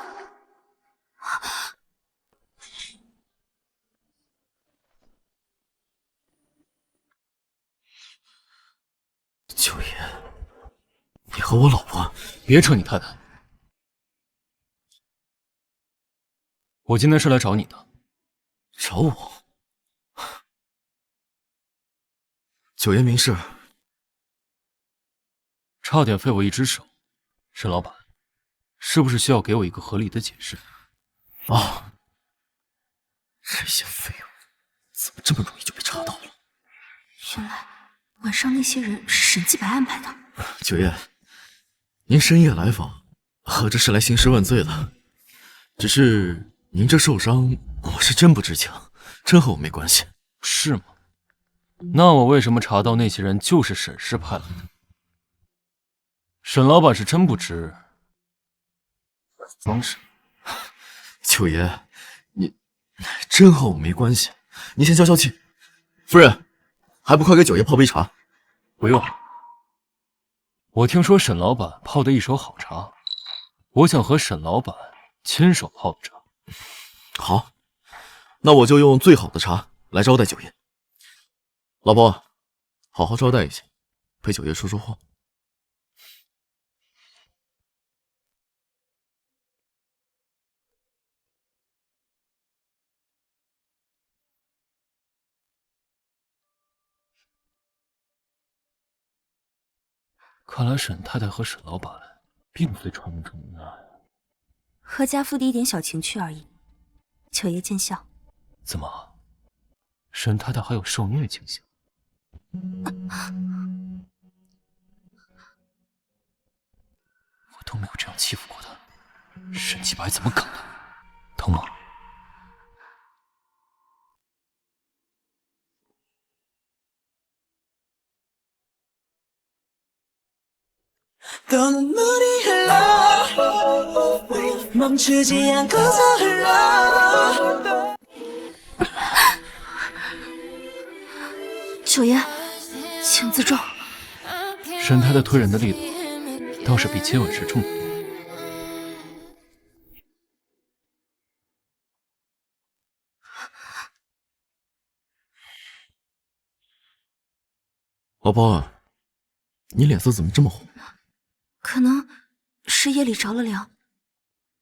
九爷，你和我老婆……别扯你太太，我今天是来找你的。找我？九爷明示，差点废我一只手，沈老板，是不是需要给我一个合理的解释？啊！这些废物怎么这么容易就被查到了？原来晚上那些人是沈继白安排的。九爷，您深夜来访，合着是来兴师问罪的。只是您这受伤，我是真不知情，真和我没关系。是吗？那我为什么查到那些人就是沈氏派来的？沈老板是真不知方式。九爷，你真和我没关系，您先消消气。夫人，还不快给九爷泡杯茶？不用。我听说沈老板泡的一手好茶，我想和沈老板亲手泡的茶。好，那我就用最好的茶来招待九爷。老婆，好好招待一下，陪九爷说说话。看来沈太太和沈老板并非传闻中的那样。和家父的一点小情趣而已，九爷见笑。怎么，沈太太还有受虐倾向？我都没有这样欺负过她，沈继白怎么敢呢？疼吗？九爷，请自重。沈太太推人的力度倒是比接吻时重。老婆，你脸色怎么这么红？可能是夜里着了凉，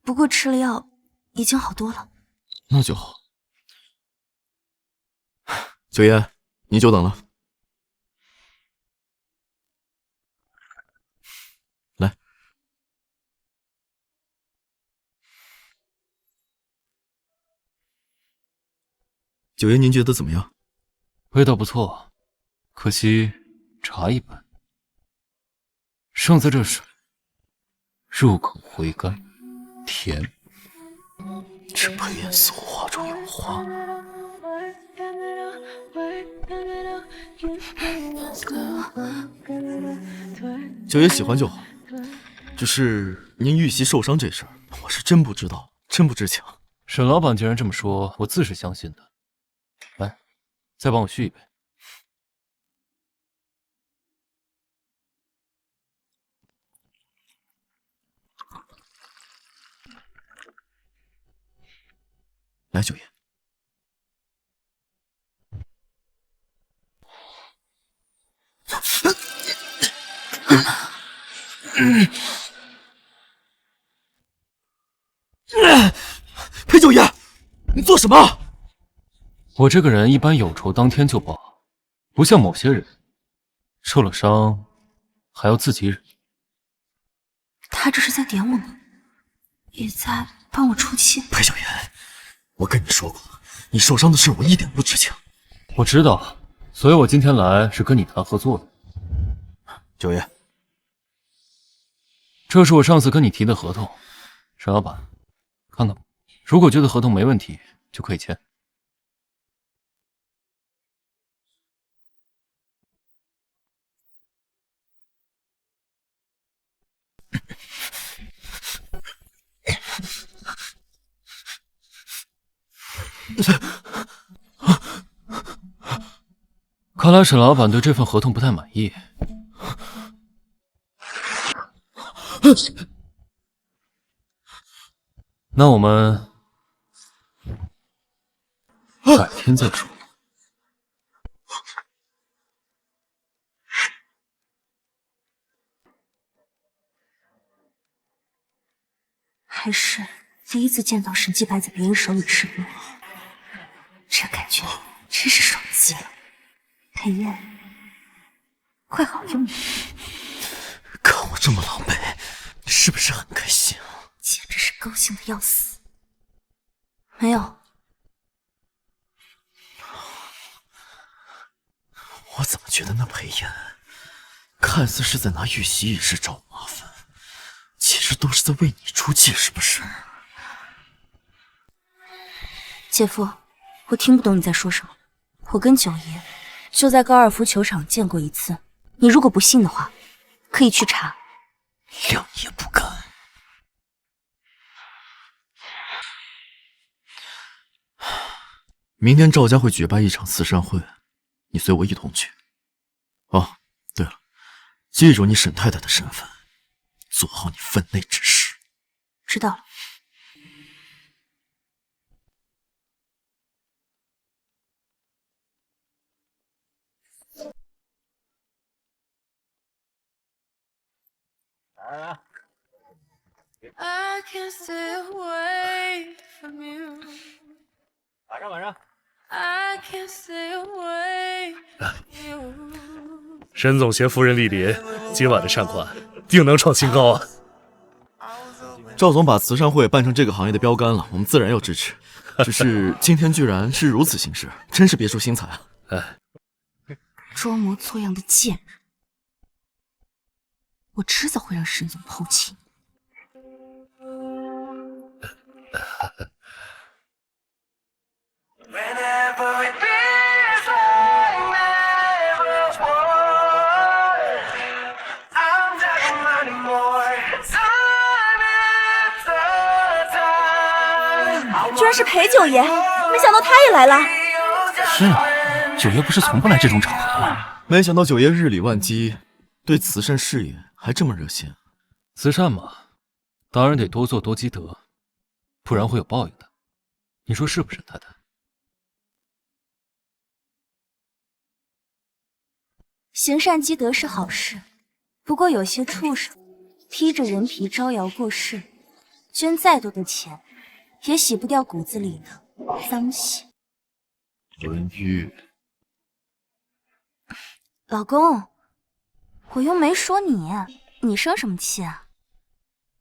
不过吃了药已经好多了。那就好。九爷，你久等了。来，九爷您觉得怎么样？味道不错，可惜茶一般。剩下这水，入口回甘，甜。这裴炎似乎话中有话。九爷喜欢就好，只是您玉玺受伤这事儿，我是真不知道，真不知情。沈老板既然这么说，我自是相信的。来，再帮我续一杯。来，九爷。裴九爷，你做什么？我这个人一般有仇当天就报，不像某些人，受了伤还要自己忍。他这是在点我呢，也在帮我出气。裴小妍，我跟你说过，你受伤的事我一点不知情。我知道，所以我今天来是跟你谈合作的。九爷，这是我上次跟你提的合同，沈老板，看看吧。如果觉得合同没问题，就可以签。看来沈老板对这份合同不太满意。那我们改天再说。还是第一次见到神器摆在别人手里吃不落，这感觉真是爽极了。裴燕，快好用点。看我这么狼狈，你是不是很开心啊？简直是高兴的要死。没有，我怎么觉得那裴燕看似是在拿玉玺一事找麻烦，其实都是在为你出气，是不是？姐夫，我听不懂你在说什么。我跟九爷就在高尔夫球场见过一次，你如果不信的话，可以去查。两也不敢。明天赵家会举办一场慈善会，你随我一同去。哦，对了，记住你沈太太的身份，做好你分内之事。知道了。I can't stay away from you. 晚上。I can't stay away from you. 沈总携夫人莅临，今晚的善款定能创新高啊！赵总把慈善会办成这个行业的标杆了，我们自然要支持。只是今天居然是如此形式，真是别出心裁啊！装模作样的贱人，我迟早会让沈总抛弃你。居然是裴九爷，没想到他也来了。是啊，九爷不是从不来这种场合的吗？没想到九爷日理万机，对慈善事业还这么热心。慈善嘛，当然得多做多积德，不然会有报应的。你说是不是，太太？行善积德是好事，不过有些畜生披着人皮招摇过市，捐再多的钱也洗不掉骨子里的脏血。文玉，老公，我又没说你，你生什么气啊？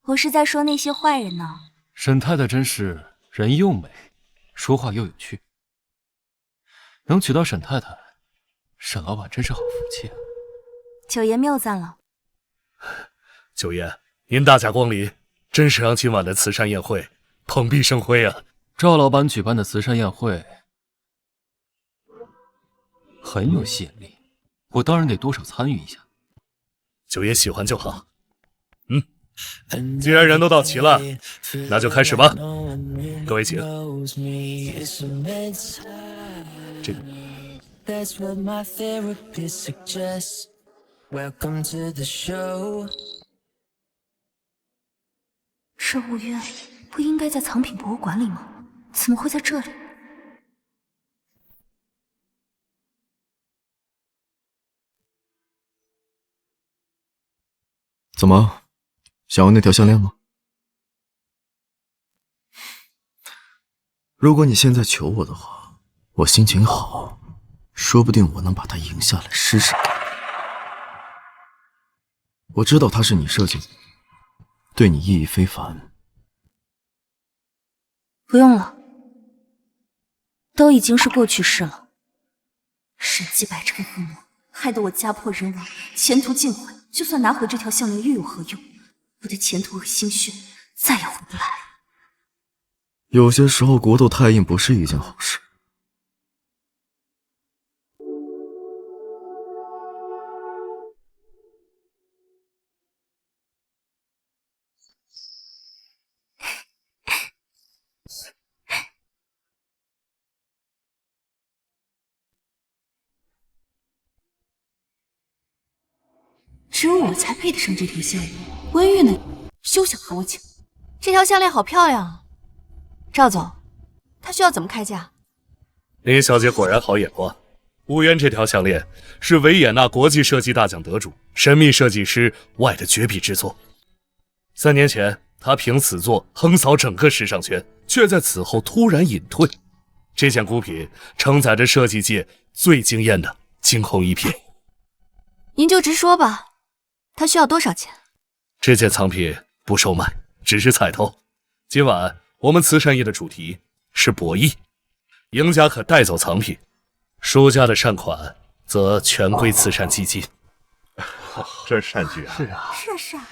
我是在说那些坏人呢。沈太太真是人又美，说话又有趣，能娶到沈太太，沈老板真是好福气啊！九爷谬赞了。九爷，您大驾光临，真是让今晚的慈善宴会蓬荜生辉啊！赵老板举办的慈善宴会很有吸引力，我当然得多少参与一下。九爷喜欢就好。既然人都到齐了，那就开始吧。各位请。这个。这物约不应该在藏品博物馆里吗？怎么会在这里？怎么，想要那条项链吗？如果你现在求我的话，我心情好，说不定我能把它赢下来试试看。我知道它是你设计的，对你意义非凡。不用了，都已经是过去式了。沈继白这个恶魔，害得我家破人亡，前途尽毁。就算拿回这条项链，又有何用？我的前途和心血再也回不来了。有些时候，国斗太硬不是一件好事。只有我才配得上这条项链。温玉呢，休想和我抢！这条项链好漂亮啊，赵总，它需要怎么开价？林小姐果然好眼光。乌渊这条项链是维也纳国际设计大奖得主、神秘设计师外的绝笔之作。3年前，他凭此作横扫整个时尚圈，却在此后突然隐退。这件孤品承载着设计界最惊艳的惊鸿一瞥。您就直说吧。他需要多少钱？这件藏品不售卖，只是彩头。今晚我们慈善夜的主题是博弈，赢家可带走藏品，输家的善款则全归慈善基金。真善举啊！是啊，是啊。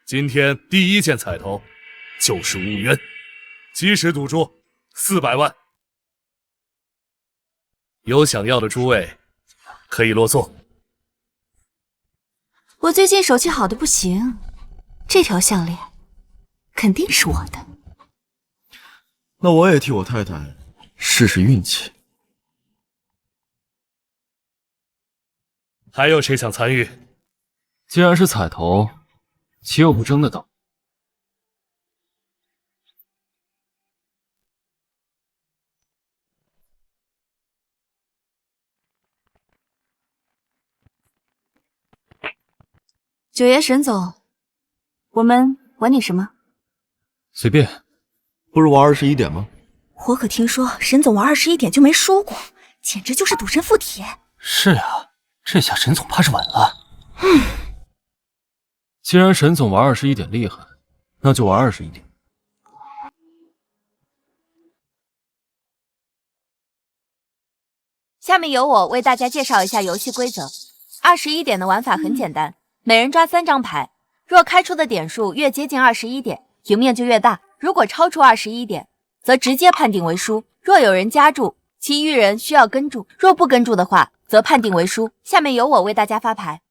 今天第一件彩头就是乌渊，基石赌注400万。有想要的诸位可以落座。我最近手气好的不行，这条项链肯定是我的。那我也替我太太试试运气。还有谁想参与？既然是彩头，岂有不争的道？九爷、沈总，我们玩点什么？随便。不是玩21点吗？我可听说沈总玩21点就没输过，简直就是赌神附体。是呀，这下沈总怕是稳了。既然沈总玩21点厉害，那就玩21点。下面由我为大家介绍一下游戏规则。21点的玩法很简单，每人抓3张牌，若开出的点数越接近21点，赢面就越大。如果超出21点，则直接判定为输。若有人加注，其余人需要跟注，若不跟注的话，则判定为输。下面由我为大家发牌。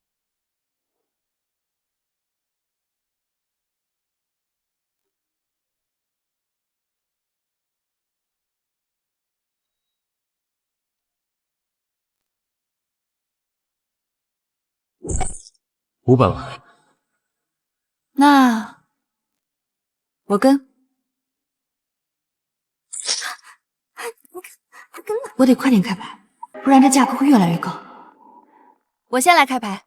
500万。那我跟。我得快点开牌，不然这价格会越来越高。我先来开牌。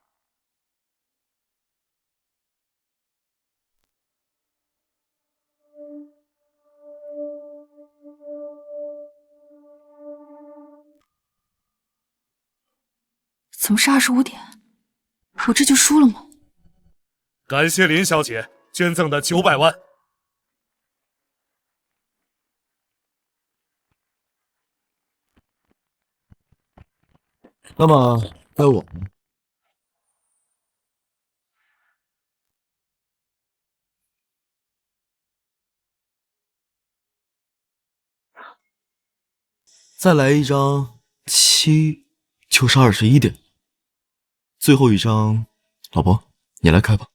怎么是25点？我这就输了吗？感谢林小姐捐赠的900万。那么该我了。再来一张7，就是21点。最后一张，老婆，你来开吧。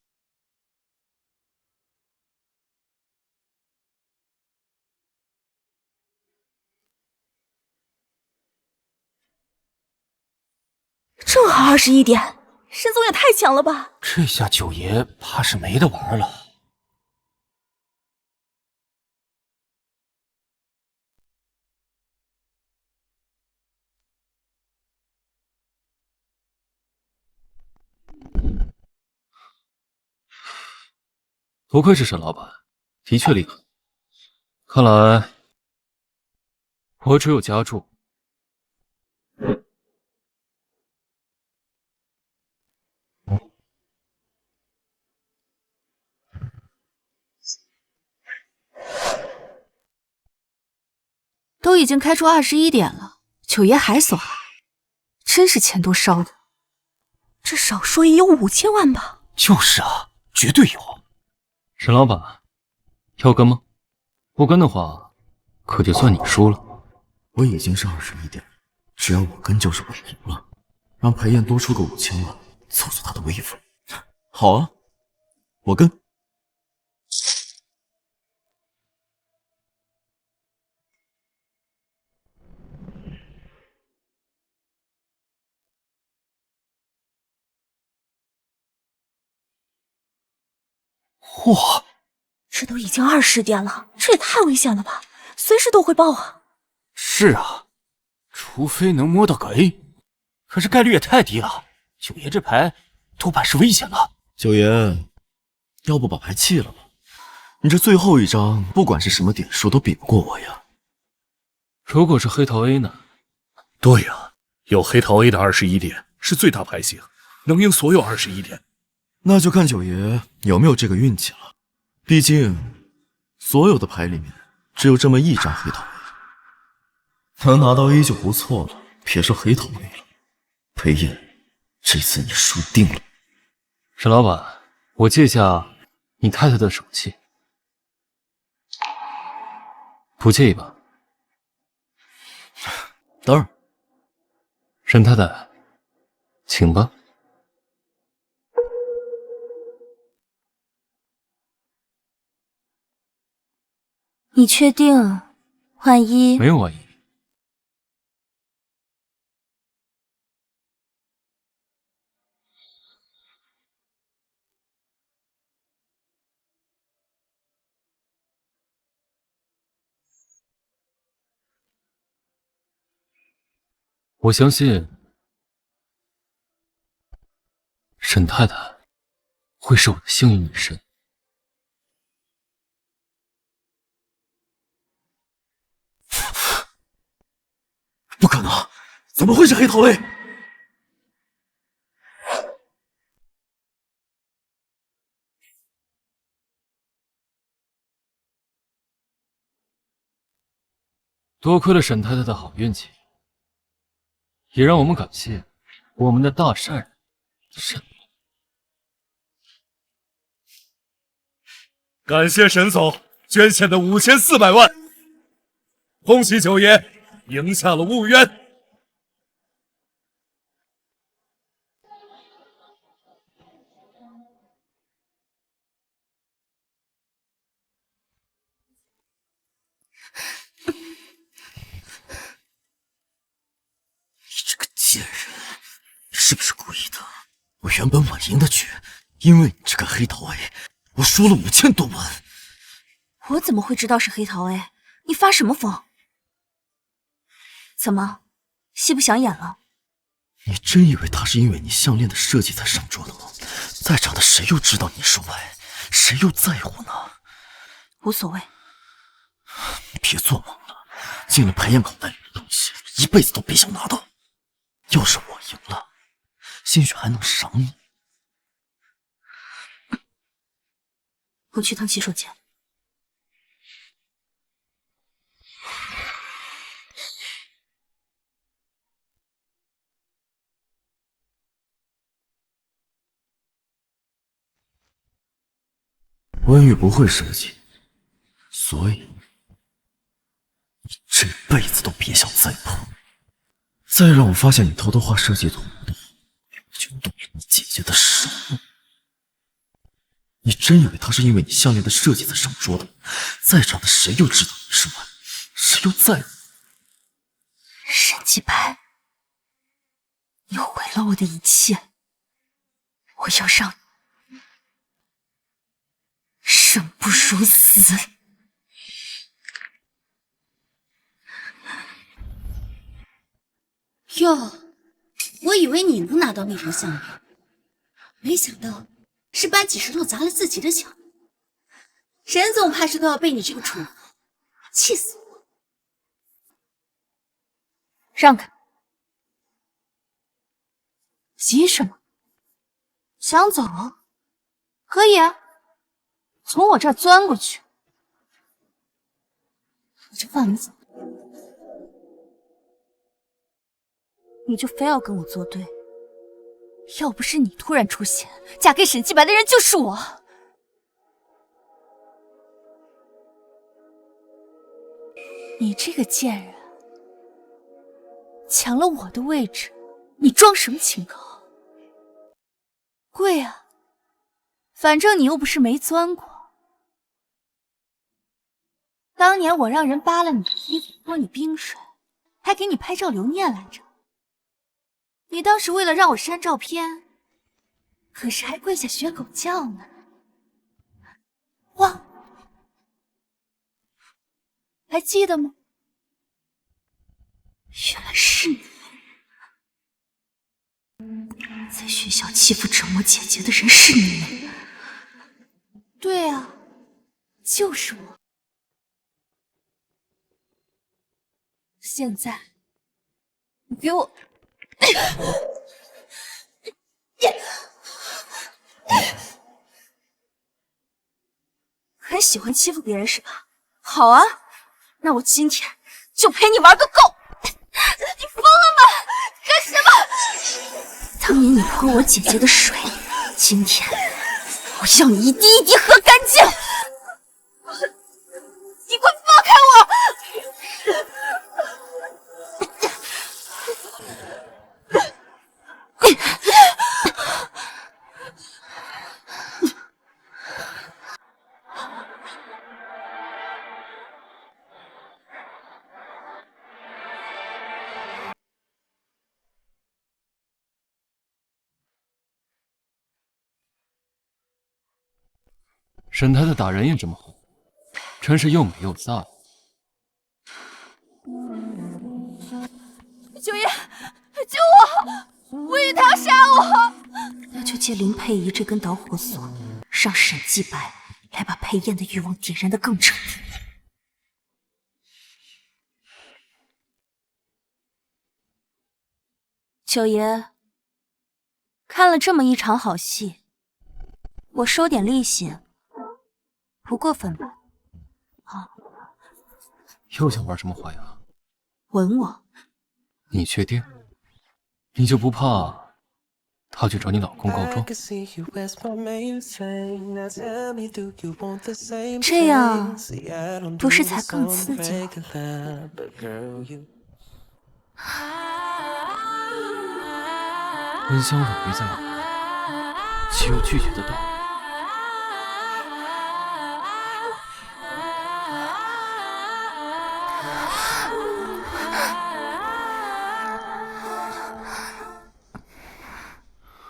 正好21点，沈总也太强了吧！这下九爷怕是没得玩了。不愧是沈老板，的确厉害。看来我只有加注。都已经开出21点了，九爷还锁海，真是钱多烧的。这少说也有5000万吧？就是啊，绝对有。沈老板，要跟吗？不跟的话，可就算你输了。我已经是21点，只要我跟就是我赢了，让裴燕多出个5000万，凑凑她的威风。好啊，我跟。哇，这都已经20点了，这也太危险了吧！随时都会爆啊！是啊，除非能摸到个 A， 可是概率也太低了。九爷这牌多半是危险了。九爷，要不把牌弃了吧？你这最后一张，不管是什么点数都比不过我呀。如果是黑桃 A 呢？对呀，有黑桃 A 的21点是最大牌型，能赢所有21点。那就看九爷有没有这个运气了。毕竟，所有的牌里面只有这么一张黑桃 A， 能拿到 A 就不错了，别说黑桃 A 了。裴燕，这次你输定了。沈老板，我借下你太太的手气，不介意吧？当然。沈太太，请吧。你确定？万一没有万一。我相信沈太太会是我的幸运女神。不可能，怎么会是黑桃 A？ 多亏了沈太太的好运气，也让我们感谢我们的大善人沈。感谢沈总捐献的5400万，恭喜九爷赢下了雾渊。你这个贱人，你是不是故意的？我原本稳赢的局，因为你这个黑桃 A， 我输了5000多万。我怎么会知道是黑桃 A？ 你发什么疯？怎么，戏不想演了？你真以为他是因为你项链的设计才上桌的吗？在场的谁又知道你是歪，谁又在乎呢？无所谓。别做梦了，进了裴燕口袋里的东西，一辈子都别想拿到。要是我赢了，兴许还能赏你。我去趟洗手间。温玉不会设计，所以你这辈子都别想再碰。再让我发现你偷偷画设计图的，我就动了你姐姐的手。你真以为他是因为你项链的设计才上桌的？在场的谁又知道你是歪，谁又在乎？沈继白，你毁了我的一切，我要让你生不如死！哟，我以为你能拿到那条项链，没想到是搬起石头砸了自己的脚。沈总怕是都要被你这个蠢货气死我！让开！急什么？想走？可以啊，从我这儿钻过去。我就放你走。你就非要跟我作对。要不是你突然出现，嫁给沈继白的人就是我。你这个贱人，抢了我的位置，你装什么清高？跪啊！反正你又不是没钻过。当年我让人扒了你的衣服，泼你冰水，还给你拍照留念来着。你当时为了让我删照片，可是还跪下学狗叫呢。哇，还记得吗？原来是你。在学校欺负折磨姐姐的人是你。对啊，就是我。现在，你给我。很喜欢欺负别人是吧？好啊，那我今天就陪你玩个够！你疯了吗？干什么？当年你泼我姐姐的水，今天我要你一滴一滴喝干净！你快放开我！沈太太打人也这么狠，真是又美又飒。九爷，救我！吴宇他要杀我！那就借林佩仪这根导火索，让沈继白来把裴燕的欲望点燃得更彻底。九爷，看了这么一场好戏，我收点利息，不过分吧？好，又想玩什么花样？吻我？你确定？你就不怕他去找你老公告状？这样不是才更刺激吗？温香软于在我，岂有拒绝的道理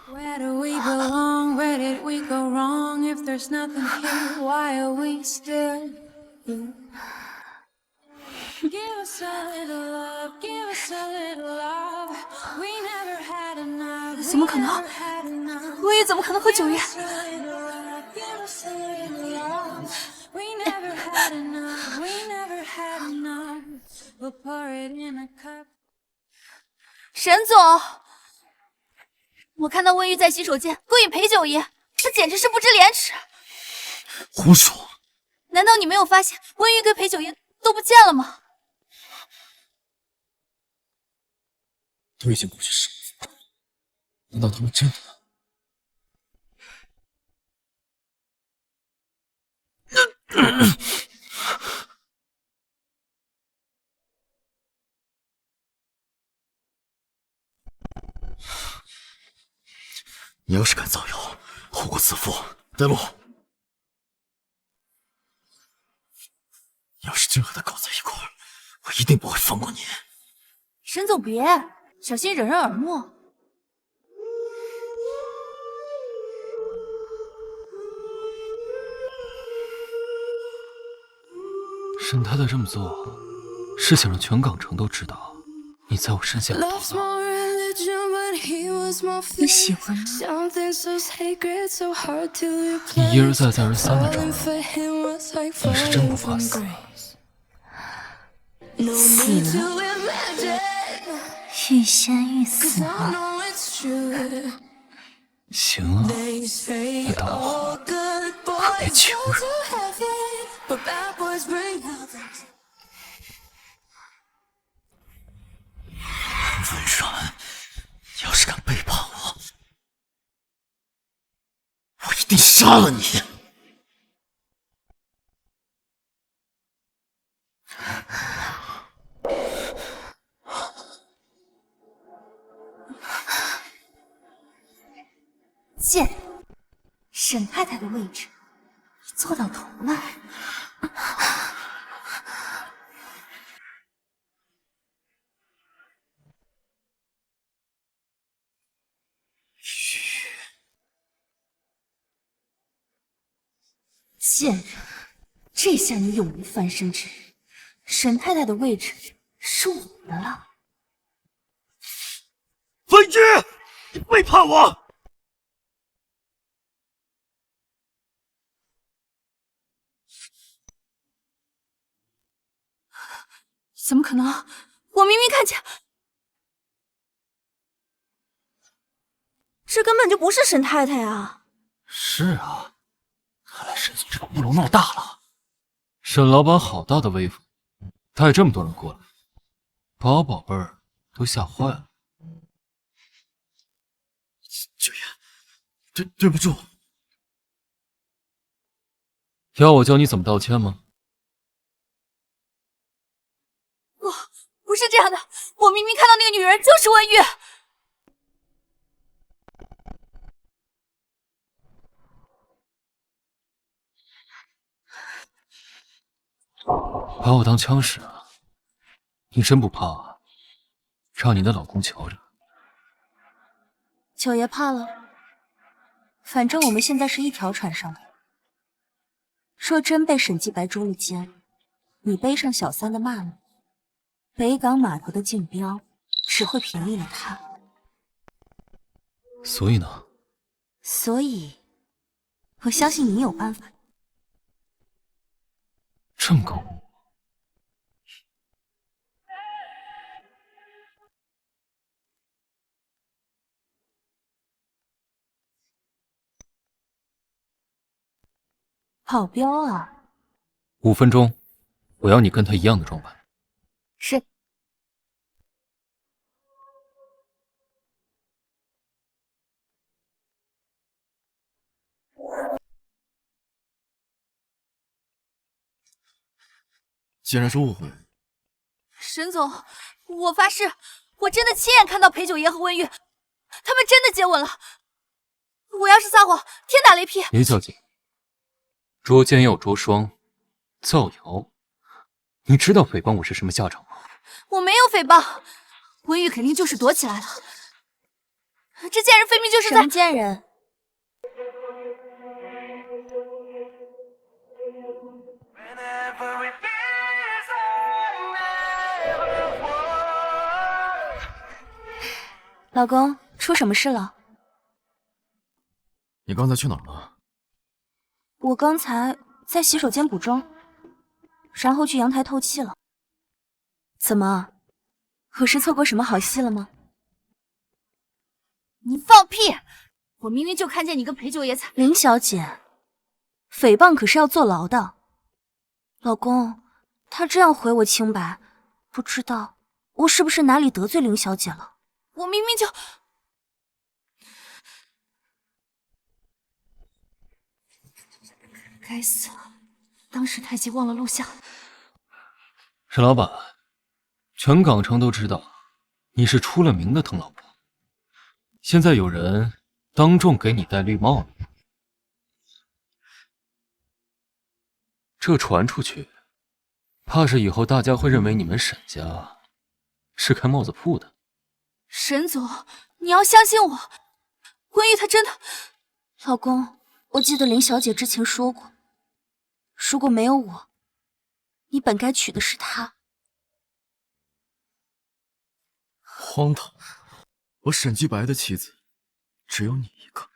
？Where do we belong? Where did we go wrong? If there's nothing here, why are we still here? Give us a little love, give us a little love. We never had enough. 怎么可能？我也怎么可能和九爷？ Give us a little love. We never had enough. We never had enough. We'll pour it in a cup. 沈总，我看到温玉在洗手间勾引裴九爷，他简直是不知廉耻。胡说！难道你没有发现温玉跟裴九爷都不见了吗？都已经过去15分钟，难道他们真的？你要是敢造谣，后果自负。带路。要是真和他搞在一块儿，我一定不会放过你。沈总别，小心惹人耳目。沈太太这么做，是想让全港城都知道你在我身下有多大。你喜欢吗？你一而再再而三的找人，你是真不怕死？死了，欲仙欲死吗？行啊，你等我，可别求饶。温然，你要是敢背叛我，我一定杀了你！贱人，沈太太的位置你坐到头了。贱人，这下你永无翻身之日。沈太太的位置是我的了。文玉，你背叛我！怎么可能？我明明看见，这根本就不是沈太太啊！是啊，看来沈总这个乌龙闹大了。沈老板好大的威风，带这么多人过来，把我宝贝儿都吓坏了。九爷，对不住。要我教你怎么道歉吗？不是这样的，我明明看到那个女人就是温玉。把我当枪使啊？你真不怕让你的老公瞧着？九爷怕了，反正我们现在是一条船上的。若真被沈继白捉了奸，你背上小三的骂名，北港码头的竞标只会便宜了他。所以呢？所以，我相信你有办法。这么高？跑镖啊5分钟，我要你跟他一样的装扮。是。既然是误会，沈总，我发誓，我真的亲眼看到裴九爷和温玉，他们真的接吻了。我要是撒谎，天打雷劈！李小姐，捉奸要捉双，造谣，你知道诽谤我是什么下场吗？我没有诽谤，温玉肯定就是躲起来了。这贱人分明就是在……什么贱人？老公，出什么事了？你刚才去哪儿了？我刚才在洗手间补妆，然后去阳台透气了。怎么，我是错过什么好戏了吗？你放屁！我明明就看见你跟裴九爷林小姐，诽谤可是要坐牢的。老公，他这样回我清白，不知道我是不是哪里得罪林小姐了？我明明就……该死了，当时太急忘了录像。沈老板，全港城都知道你是出了名的疼老婆，现在有人当众给你戴绿帽了，这传出去，怕是以后大家会认为你们沈家是开帽子铺的。沈总，你要相信我，温玉她真的……老公，我记得林小姐之前说过，如果没有我，你本该娶的是她。荒唐！我沈继白的妻子只有你一个。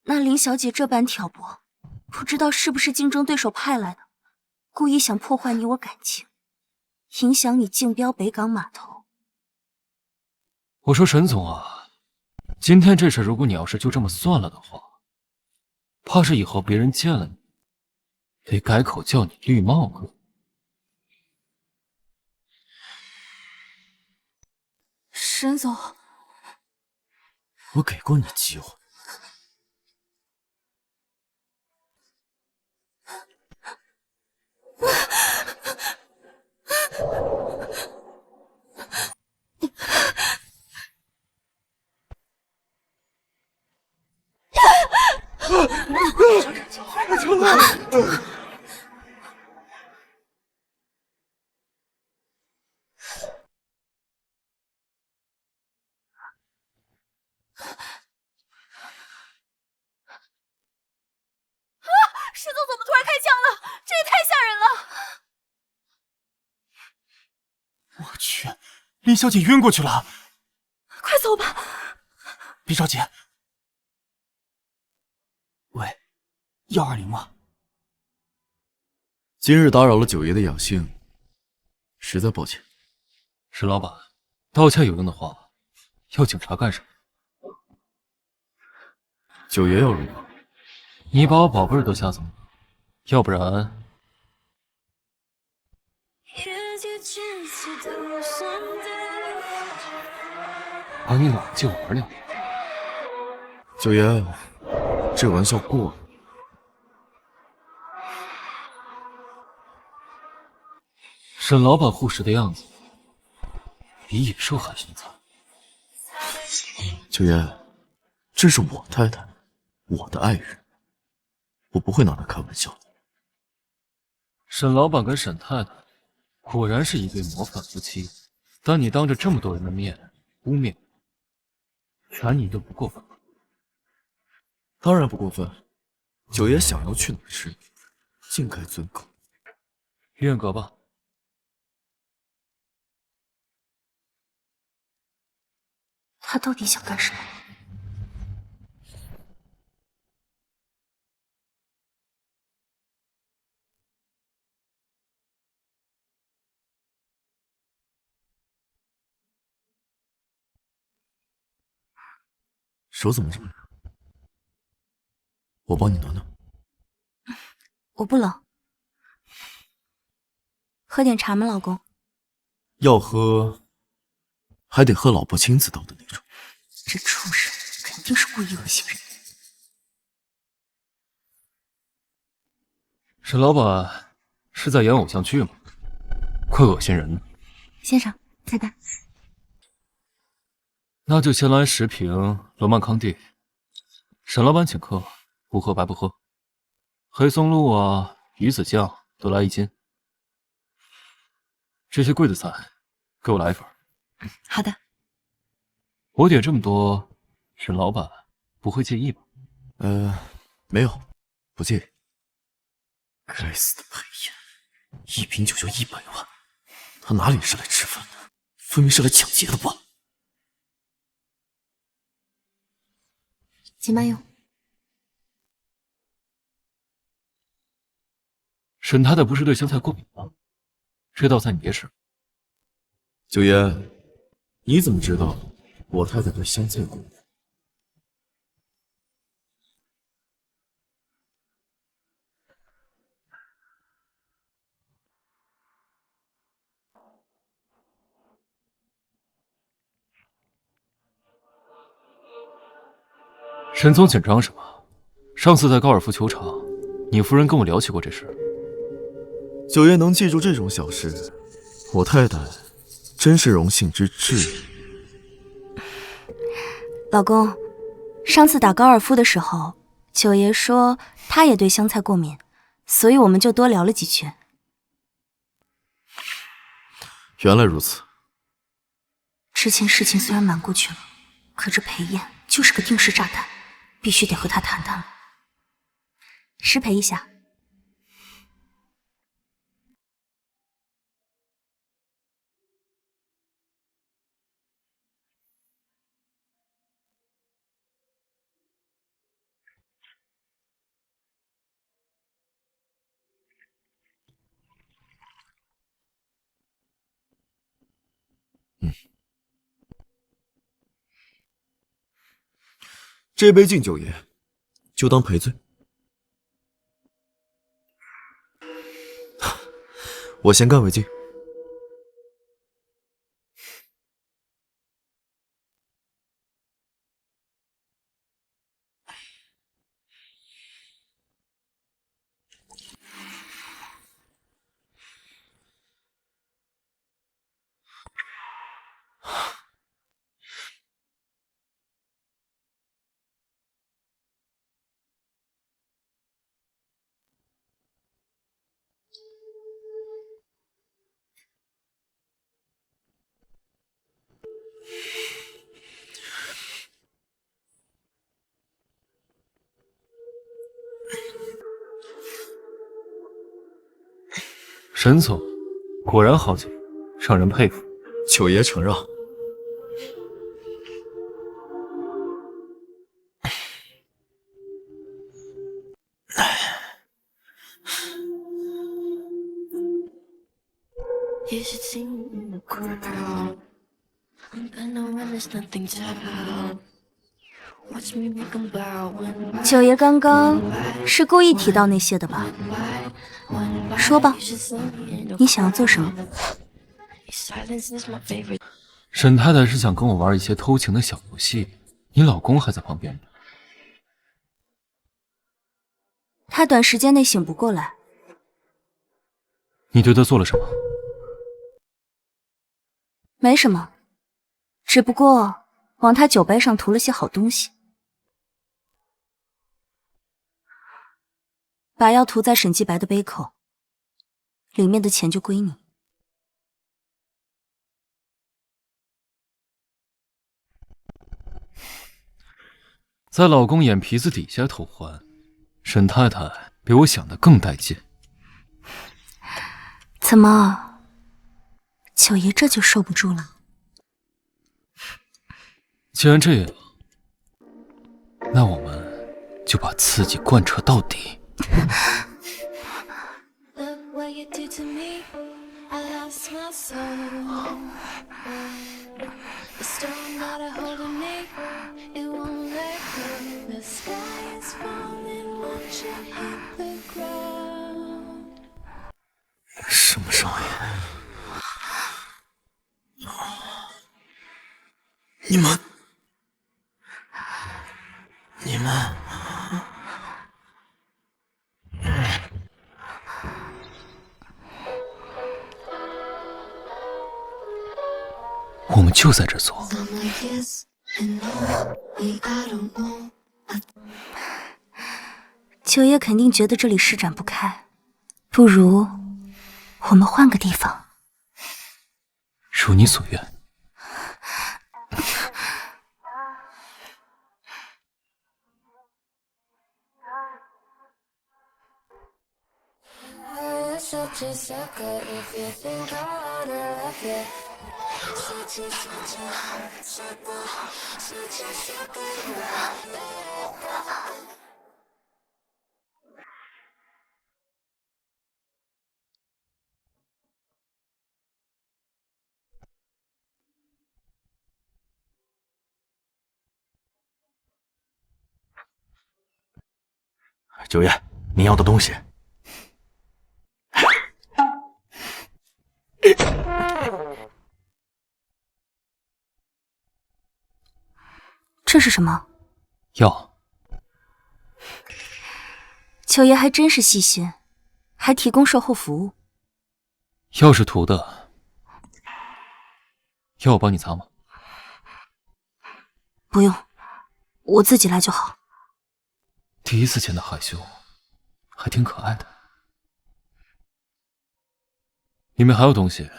那林小姐这般挑拨，不知道是不是竞争对手派来的，故意想破坏你我感情，影响你竞标北港码头。我说沈总啊，今天这事如果你要是就这么算了的话，怕是以后别人见了你，得改口叫你绿帽哥。沈总，我给过你机会。沈总怎么突然开枪了？这也太吓人了！我去，林小姐晕过去了！快走吧！别着急。喂，120吗？今日打扰了九爷的养性，实在抱歉。沈老板，道歉有用的话，要警察干什么？九爷要如何？你把我宝贝儿都吓走了，要不然……把你老借玩两年。九爷，这玩笑过了。沈老板护食的样子，比野兽还凶残。九爷，这是我太太，我的爱人，我不会拿她开玩笑的。沈老板跟沈太太果然是一对模范夫妻，但你当着这么多人的面污蔑，全你都不过分吧？当然不过分，九爷想要去哪儿吃，尽该尊口。苑阁吧。他到底想干什么？手怎么这么热？我帮你暖暖。我不冷。喝点茶吗，老公？要喝，还得喝老婆亲自倒的那种。这畜生肯定是故意恶心人。沈老板是在演偶像剧吗？快恶心人了。先生，菜单。那就先来10瓶罗曼康帝。沈老板请客，不喝白不喝。黑松露啊、鱼子酱都来1斤。这些贵的菜，给我来1份。好的。我点这么多，沈老板不会介意吧？没有，不介意。该死的配音，1瓶酒就100万，他哪里是来吃饭的，分明是来抢劫的吧？请慢用。沈太太不是对香菜过敏吗？这道菜你别吃。九爷，你怎么知道我太太对香菜过敏？沈总紧张什么？上次在高尔夫球场，你夫人跟我聊起过这事。九爷能记住这种小事，我太太真是荣幸之至。老公，上次打高尔夫的时候，九爷说他也对香菜过敏，所以我们就多聊了几句。原来如此。之前事情虽然瞒过去了，可这裴燕就是个定时炸弹，必须得和他谈谈了。失陪一下。这杯敬九爷，就当赔罪。我先干为敬。沈总果然豪杰，让人佩服。九爷承让。九爷刚刚是故意提到那些的吧？说吧，你想要做什么？沈太太是想跟我玩一些偷情的小游戏，你老公还在旁边。他短时间内醒不过来。你对他做了什么？没什么，只不过往他酒杯上涂了些好东西。把药涂在沈继白的杯口，里面的钱就归你。在老公眼皮子底下偷欢，沈太太比我想的更带劲。怎么，九爷这就受不住了？既然这样，那我们就把刺激贯彻到底。什么声音？你们我们就在这做。九爷肯定觉得这里施展不开，不如我们换个地方。如你所愿。九爷，您要的东西。这是什么？药。九爷还真是细心，还提供售后服务。药是涂的，要我帮你擦吗？不用，我自己来就好。第一次见到害羞，还挺可爱的。里面还有东西。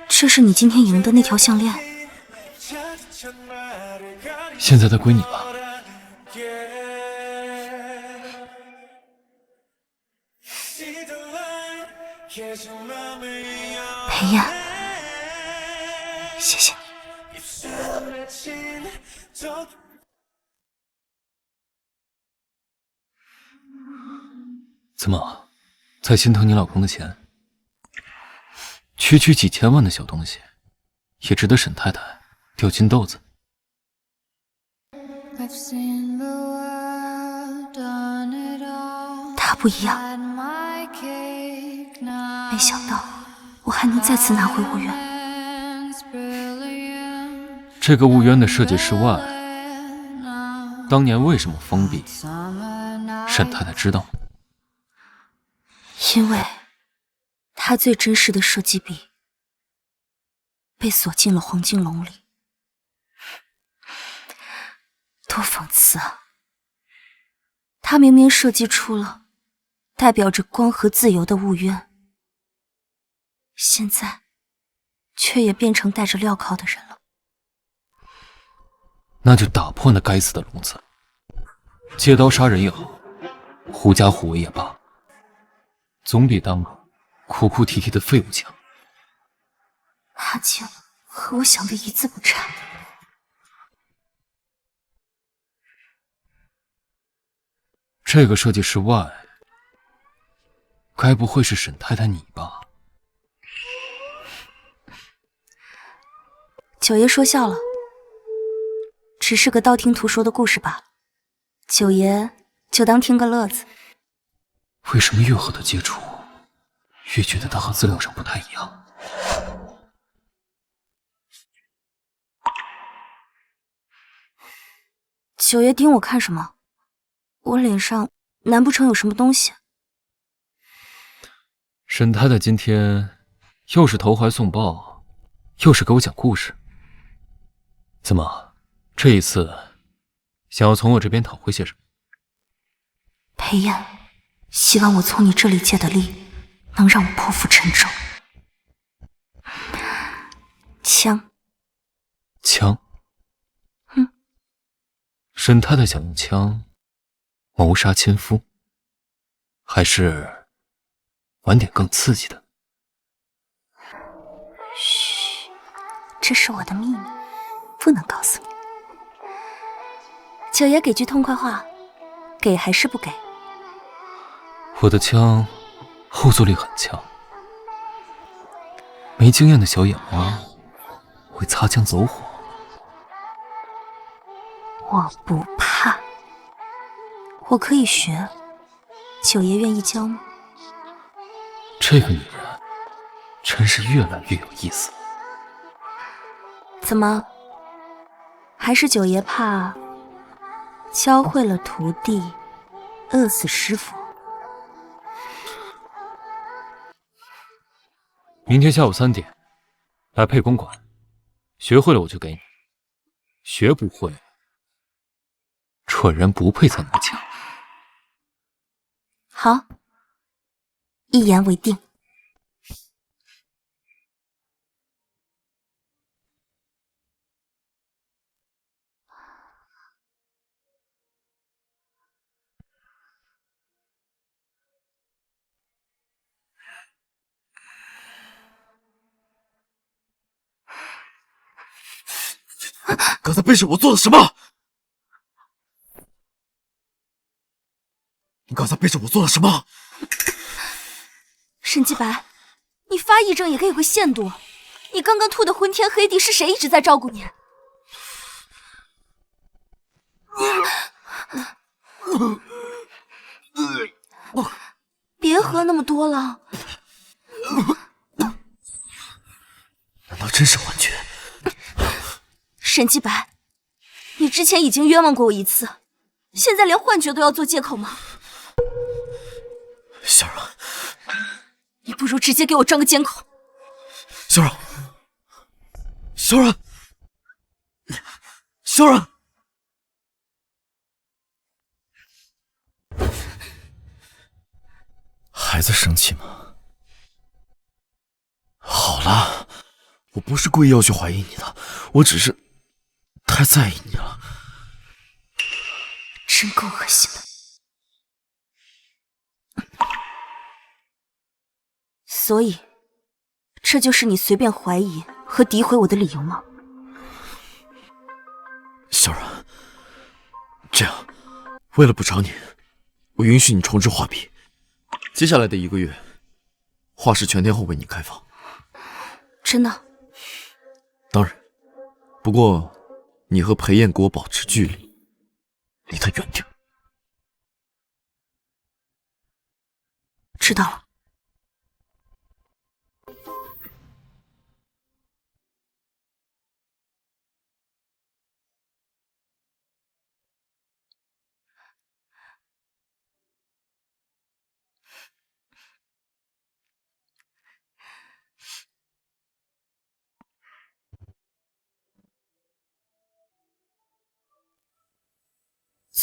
这是你今天赢的那条项链。现在它归你了。裴燕，谢谢你。怎么，才心疼你老公的钱？区区几千万的小东西，也值得沈太太掉金豆子。他不一样，没想到我还能再次拿回婺源。这个婺渊的设计师外，当年为什么封闭？沈太太知道吗？因为他最真实的设计笔被锁进了黄金笼里。多讽刺啊！他明明设计出了代表着光和自由的雾渊，现在却也变成戴着镣铐的人了。那就打破那该死的笼子，借刀杀人也好，狐假虎威也罢，总比当个哭哭啼啼的废物强。阿静和我想的一字不差。这个设计师外，该不会是沈太太你吧？九爷说笑了，只是个道听途说的故事罢了。九爷就当听个乐子。为什么越和他接触，越觉得他和资料上不太一样？九爷盯我看什么？我脸上难不成有什么东西？沈太太今天又是投怀送抱，又是给我讲故事。怎么，这一次想要从我这边讨回些什么？裴燕，希望我从你这里借的力，能让我破釜沉舟。枪。枪？嗯。沈太太想用枪谋杀亲夫，还是玩点更刺激的？嘘，这是我的秘密，不能告诉你。九爷给句痛快话，给还是不给？我的枪后坐力很强，没经验的小野猫会擦枪走火。我不怕，我可以学。九爷愿意教吗？这个女人真是越来越有意思。怎么，还是九爷怕教会了徒弟，饿死师傅？明天下午3点来沛公馆，学会了我就给你，学不会，蠢人不配在那枪。好，一言为定。刚才背着我做了什么？你刚才背着我做了什么？沈继白，你发癔症也该有个限度。你刚刚吐得昏天黑地，是谁一直在照顾你？别喝那么多了。难道真是幻觉？沈继白，你之前已经冤枉过我一次，现在连幻觉都要做借口吗？小柔，你不如直接给我装个监控。小柔，小柔，小柔，还在生气吗？好了，我不是故意要去怀疑你的，我只是太在意你了。真够恶心的。所以，这就是你随便怀疑和诋毁我的理由吗？小然，这样，为了补偿你，我允许你重置画笔。接下来的1个月，画室全天候为你开放。真的？当然，不过你和裴燕给我保持距离，离他远点。知道了。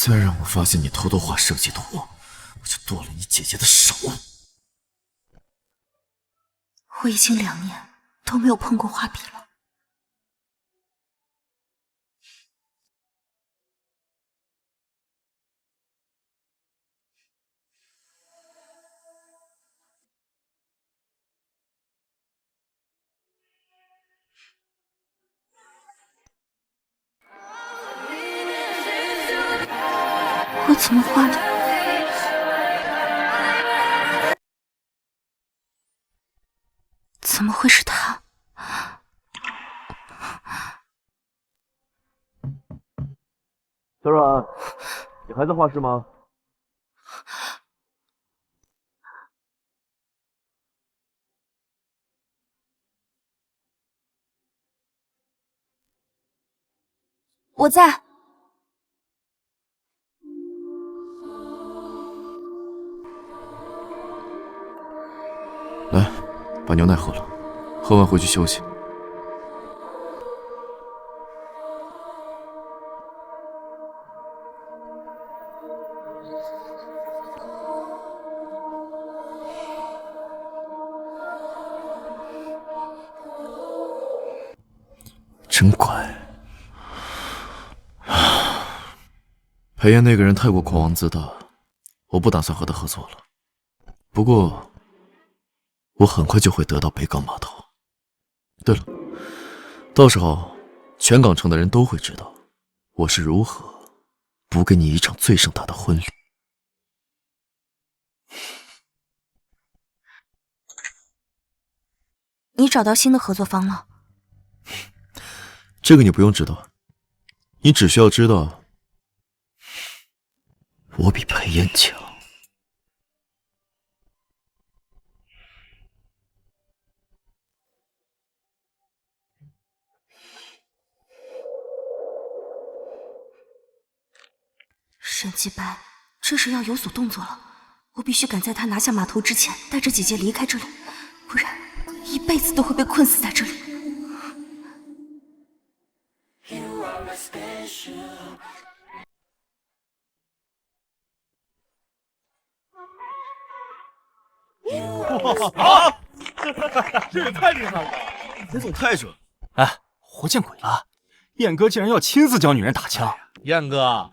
再让我发现你偷偷画设计图，我就剁了你姐姐的手。我已经2年都没有碰过画笔了。我怎么画的？怎么会是他？小阮，你还在画室吗？我在。来，把牛奶喝了，喝完回去休息。真乖。裴炎那个人太过狂妄自大，我不打算和他合作了。不过，我很快就会得到北港码头。对了，到时候全港城的人都会知道我是如何补给你一场最盛大的婚礼。你找到新的合作方了？这个你不用知道，你只需要知道，我比裴炎强。沈继白这时要有所动作了，我必须赶在他拿下码头之前带着姐姐离开这里，不然一辈子都会被困死在这里。啊！这也太厉害了吧！你总太准。哎，活见鬼了！燕哥竟然要亲自教女人打枪。燕哥，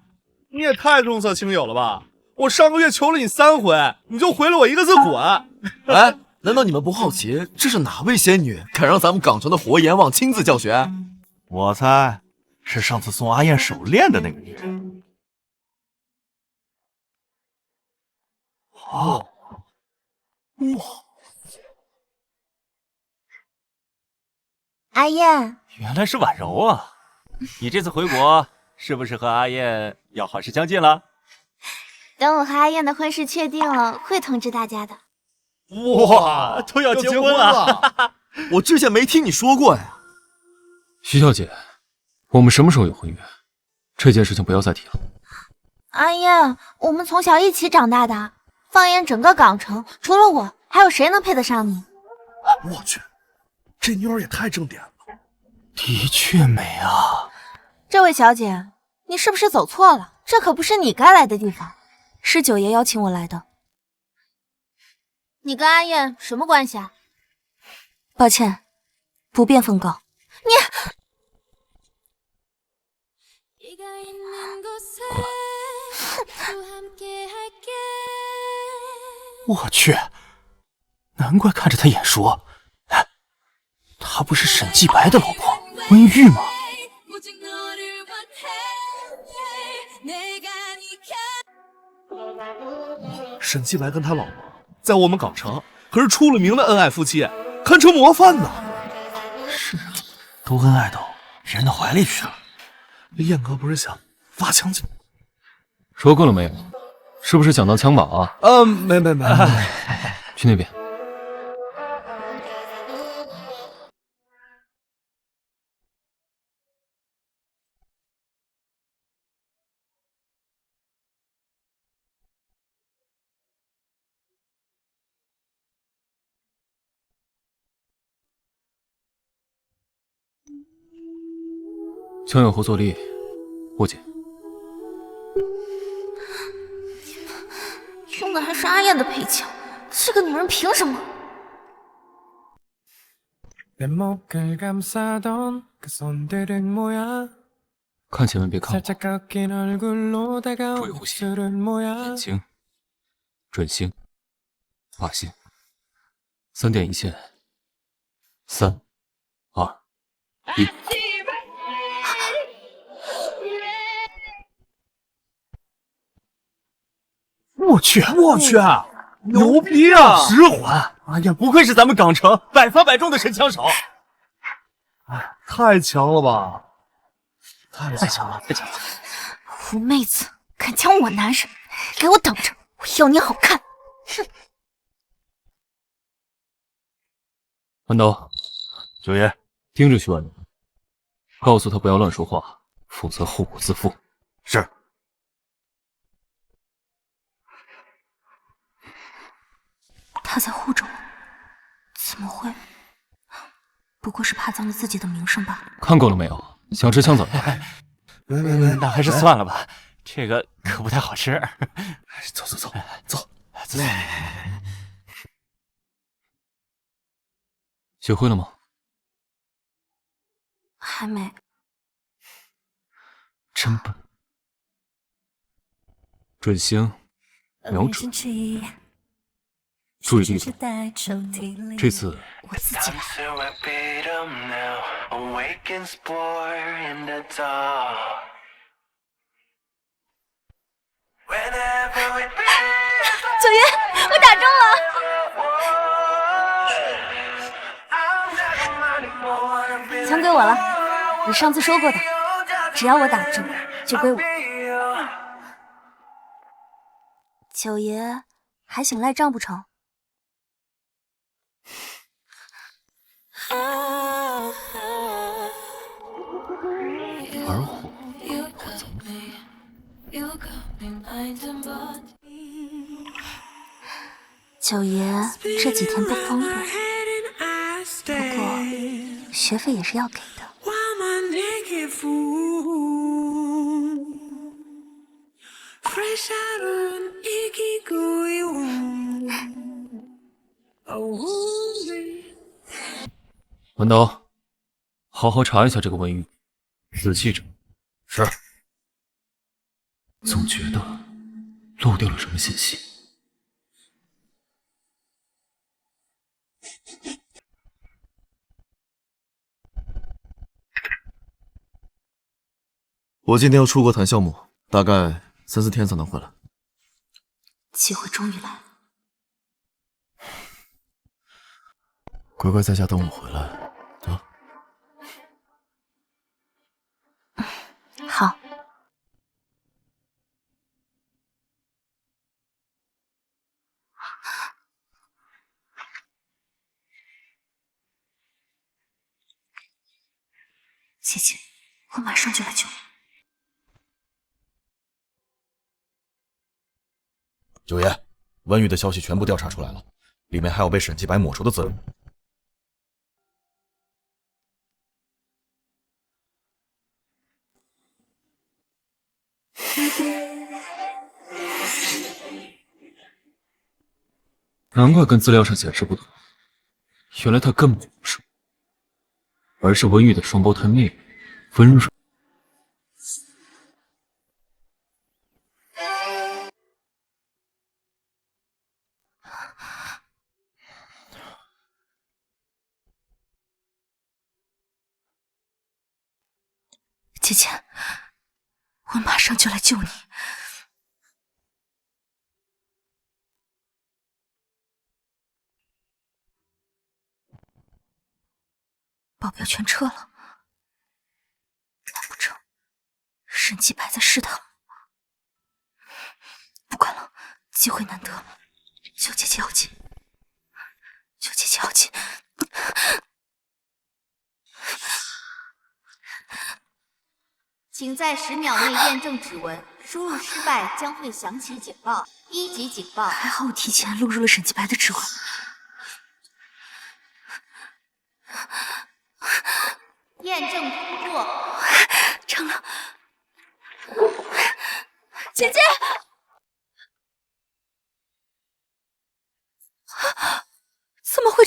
你也太重色轻友了吧！我上个月求了你3回，你就回了我1个字滚。哎，难道你们不好奇这是哪位仙女敢让咱们港城的活阎王亲自教学？我猜是上次送阿燕手链的那个女人。哦，哇！阿燕，原来是婉柔啊！你这次回国是不是和阿燕要好事将近了？等我和阿燕的婚事确定了，会通知大家的。哇，都要结婚了！我之前没听你说过呀。徐小姐，我们什么时候有婚约？这件事情不要再提了。阿燕，我们从小一起长大的，放眼整个港城，除了我，还有谁能配得上你？我去，这妞儿也太正点了。的确美啊！这位小姐，你是不是走错了？这可不是你该来的地方。是九爷邀请我来的。你跟阿燕什么关系啊？抱歉，不便奉告。你我去，难怪看着她眼熟。哎，她不是沈继白的老婆温玉吗？沈继白跟他老婆在我们港城可是出了名的恩爱夫妻，堪称模范呢。是啊，都恩爱到人的怀里去了。燕哥不是想发枪去？说够了没有？是不是想当枪靶啊？没。去那边。枪有后坐力，握紧。用的还是阿燕的配枪，这个女人凭什么？看前面别看我，注意呼吸，眼睛，准星，把心，3点一线，3、2、1。我去，牛逼啊！10环，哎呀，不愧是咱们港城百发百中的神枪手。哎，太强了吧！太强了！虎妹子敢抢我男人，给我等着！我要你好看！哼！文刀，九爷，盯着徐婉宁，告诉他不要乱说话，否则后果自负。是。他在护着我，怎么会？不过是怕脏了自己的名声罢了。看够了没有？想吃枪怎么样？那还是算了吧，这个可不太好吃。走。学会了吗？还没。真笨。准星，瞄准，注意力度。这次我自己来。九爷，我打中了！枪归我了，你上次说过的，只要我打中，就归我。九爷还想赖账不成？而火会怎么？九爷这几天不方便，不过学费也是要给的。文刀，好好查一下这个文玉，仔细着。是。总觉得漏掉了什么信息。我今天要出国谈项目，大概3、4天才能回来。机会终于来了。乖乖在家等我回来啊！好。姐姐，我马上就来救你。九爷，文宇的消息全部调查出来了，里面还有被沈继白抹除的字录。难怪跟资料上显示不同，原来他根本不是我，而是文宇的双胞胎妹妹温柔。姐姐，我马上就来救你。保镖全撤了，难不成沈继白在试探我？不管了，机会难得，救姐姐要紧，救姐姐要紧。请在10秒内验证指纹，输入失败将会响起警报，1级警报。还好我提前录入了沈继白的指纹。验证通过，成了。姐姐，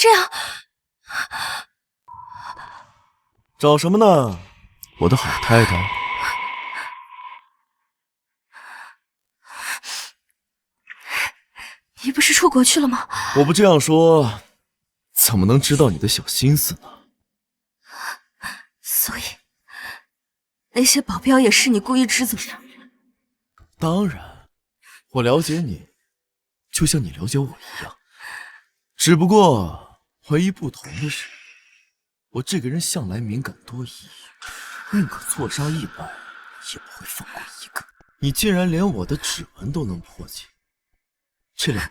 这样？找什么呢，我的好太太？你不是出国去了吗？我不这样说，怎么能知道你的小心思呢？所以，那些保镖也是你故意支走的？当然，我了解你，就像你了解我一样。只不过，唯一不同的是，我这个人向来敏感多疑，宁可错杀100，也不会放过一个。你竟然连我的指纹都能破解，这2年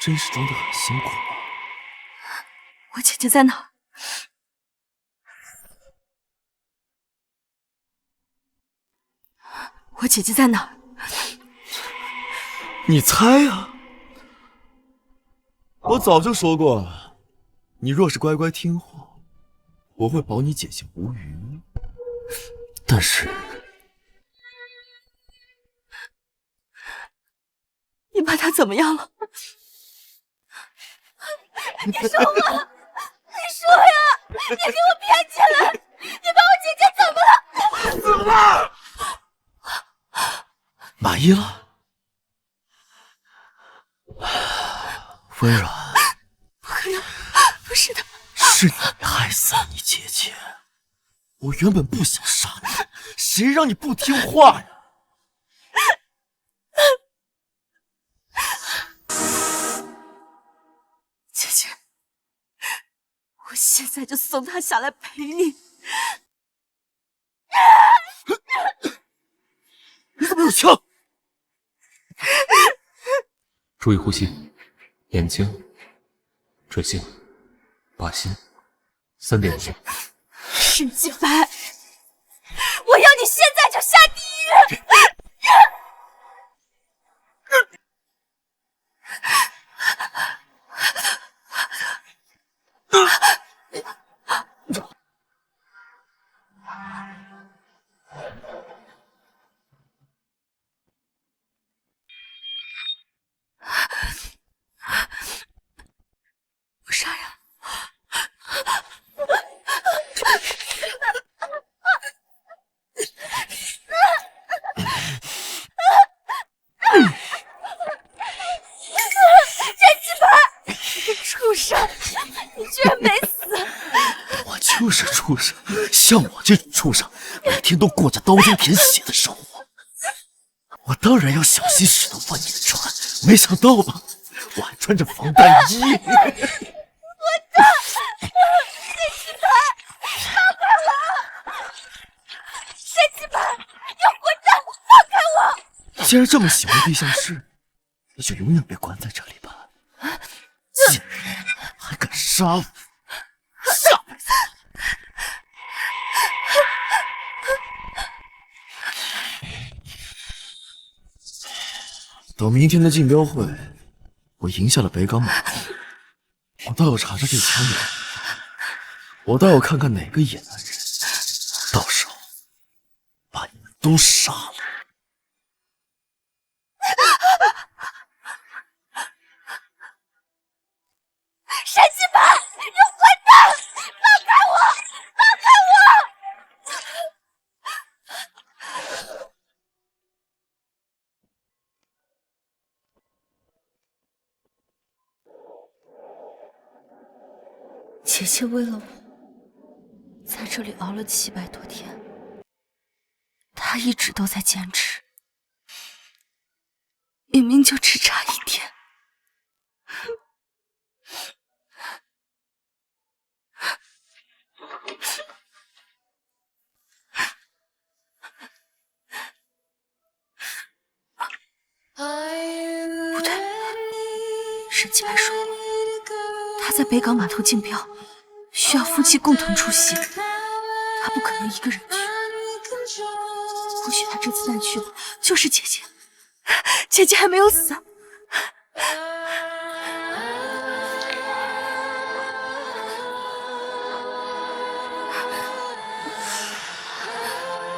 真是装得很辛苦啊。我姐姐在哪儿？我姐姐在哪儿？你猜啊！我早就说过，你若是乖乖听话，我会保你姐姐无虞。但是，你把她怎么样了？你说话！你说呀！你给我编起来！你把我姐姐怎么了？怎么了？满意了？温软，不可能，不是的，是你害死了你姐姐。我原本不想杀你，谁让你不听话呀？姐姐，我现在就送她下来陪你。你怎么有枪？注意呼吸，眼睛、嘴型、把心，3点钟。沈继白，我要你现在就下地狱！我杀人！畜生！你居然没死！我就是畜生，像我这种畜生，每天都过着刀尖舔血的生活。我当然要小心驶到万年船，没想到吧，我还穿着防弹衣。混蛋！沈继白，放开我！沈继白，你混蛋，放开我！既然这么喜欢地下室，那就永远别关在这里吧。贱人，还敢杀我！下辈子！等明天的竞标会，我赢下了北港码头，我倒要查查这枪的，我倒要看看哪个野男人，到时候把你们都杀了。沈继白，你混蛋！放开我！放开我！姐姐为了我，在这里熬了700多天，她一直都在坚持，明明就只差1天。不对，沈继白说过，他在北港码头竞标，需要夫妻共同出席，他不可能一个人去。或许他这次带去的就是姐姐，姐姐还没有死。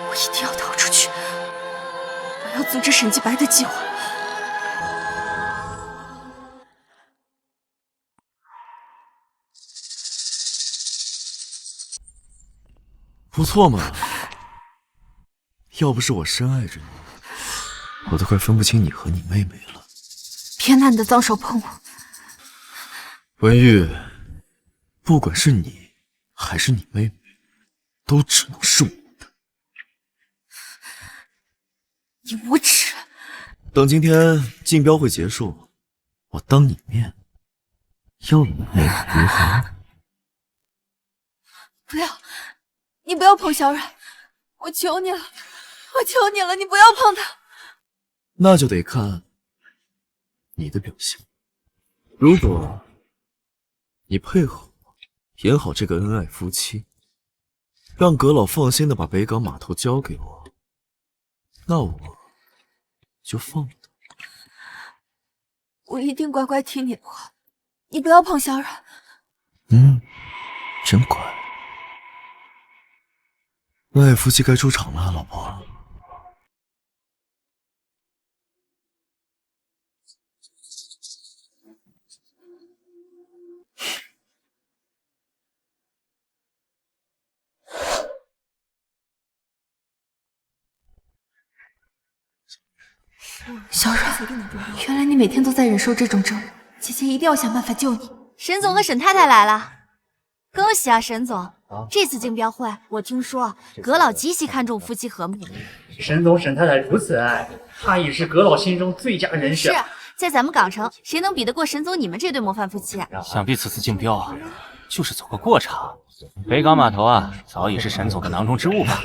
我一定要逃出去，我要阻止沈继白的计划。不错嘛。要不是我深爱着你，我都快分不清你和你妹妹了。别拿你的脏手碰我。文玉，不管是你还是你妹妹，都只能是我的。你无耻！等今天竞标会结束，我当你面要你妹妹如何？不要！你不要碰小冉，我求你了，我求你了，你不要碰她。那就得看你的表现。如果你配合我，演好这个恩爱夫妻，让阁老放心的把北港码头交给我，那我就放了他。我一定乖乖听你的话，你不要碰小冉。真乖。恩爱夫妻该出场了，老婆。小冉，原来你每天都在忍受这种折磨，姐姐一定要想办法救你。沈总和沈太太来了，恭喜啊，沈总！这次竞标会，我听说阁老极其看重夫妻和睦。沈总沈太太如此恩爱，他已是阁老心中最佳人选。是，在咱们港城，谁能比得过沈总你们这对模范夫妻？想必此次竞标啊，就是走个过场。北港码头啊，早已是沈总的囊中之物吧？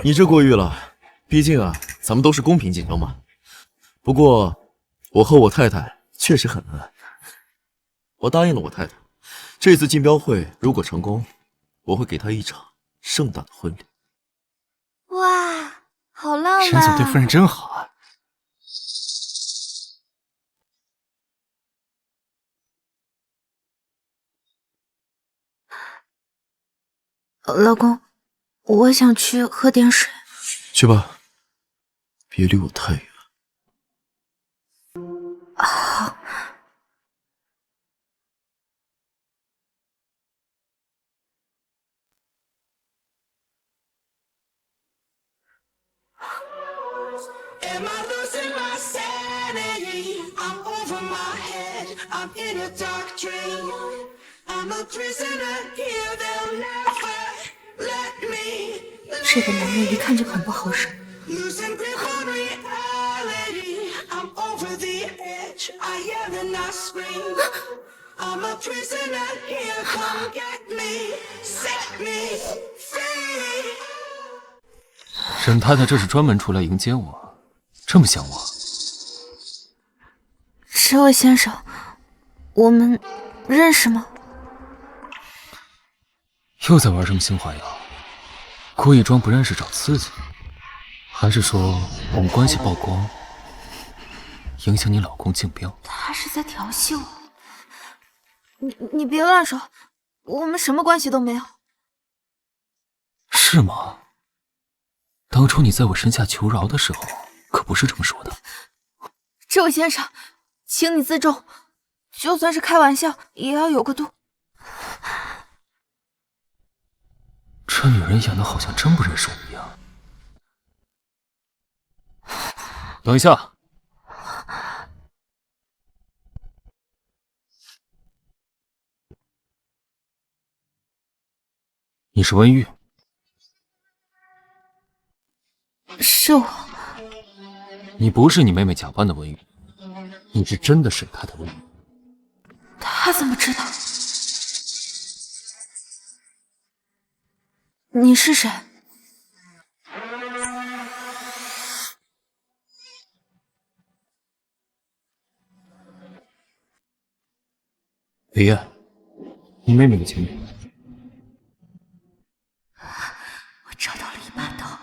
你这过誉了，毕竟啊，咱们都是公平竞争嘛。不过，我和我太太确实很恩爱。我答应了我太太，这次竞标会如果成功，我会给她一场盛大的婚礼。哇，好浪漫！沈总对夫人真好啊。老公，我想去喝点水。去吧，别离我太远。好。Am I losing my sanity? I'm over my head. I'm in a dark dream. I'm a prisoner here. They'll never let me. 这个男人一看就很不好惹。 Losing grip on reality. I'm over the edge. I yell and I scream. I'm a prisoner here. Come get me. Set me free. 沈太太这是专门出来迎接我，这么想我？这位先生，我们认识吗？又在玩什么新花样？故意装不认识找刺激？还是说我们关系曝光，影响你老公竞标？他是在调戏我。你别乱说，我们什么关系都没有。是吗？当初你在我身下求饶的时候，可不是这么说的。这位先生，请你自重，就算是开玩笑，也要有个度。这女人演的好像真不认识我一样。等一下，你是温玉？是我。你不是你妹妹假扮的温玉，你是真的沈太太温玉。他怎么知道？你是谁？李艳，你妹妹的情侣。我找到了一把刀，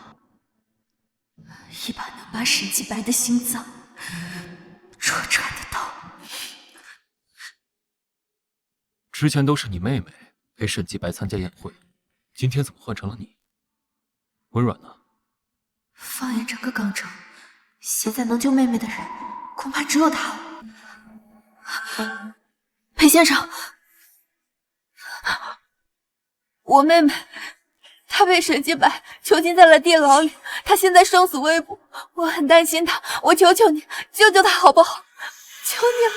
一把能把沈继白的心脏戳穿的刀。之前都是你妹妹陪沈继白参加宴会，今天怎么换成了你？温软呢？放眼整个港城，现在能救妹妹的人，恐怕只有他了。裴先生，我妹妹他被沈继白囚禁在了地牢里，他现在生死未卜，我很担心他，我求求你救救他好不好？求你了。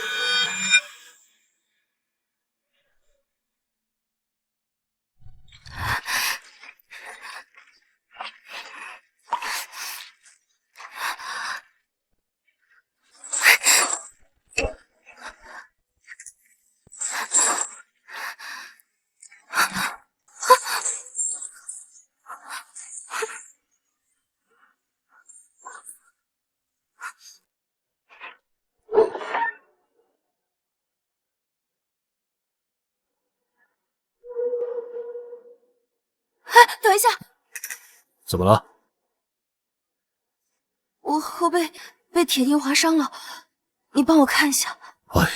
等一下，怎么了？我后背被铁钉划伤了，你帮我看一下。哎呀！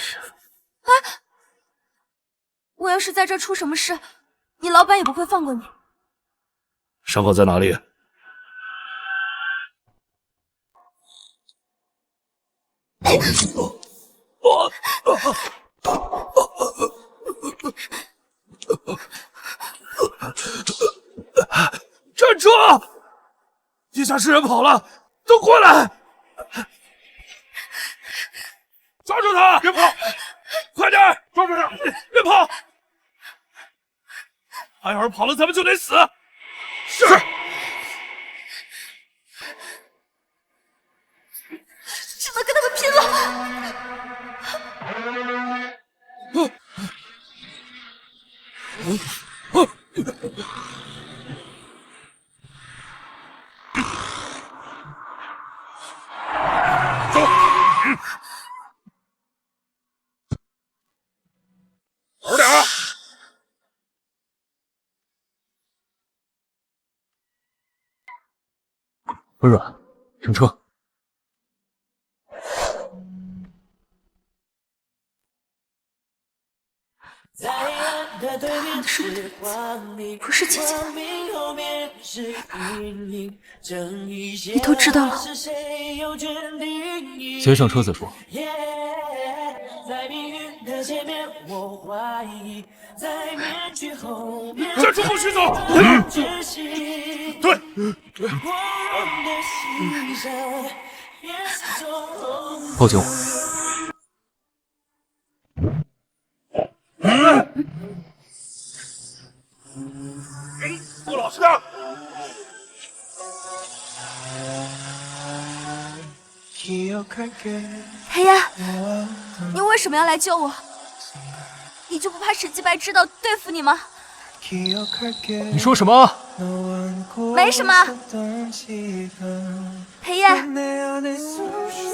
我要是在这出什么事，你老板也不会放过你。伤口在哪里？站住！地下室人跑了，都过来！抓住他！别跑！快点，抓住他！别跑！他要是跑了，咱们就得死。是。只能跟他们拼了。好点儿！温软，上车。不是姐姐，你都知道了。先上车再说。站住，不许走！对。抱紧我。给我老实点！黑烟，你为什么要来救我？你就不怕沈继白知道对付你吗？你说什么？没什么。裴燕，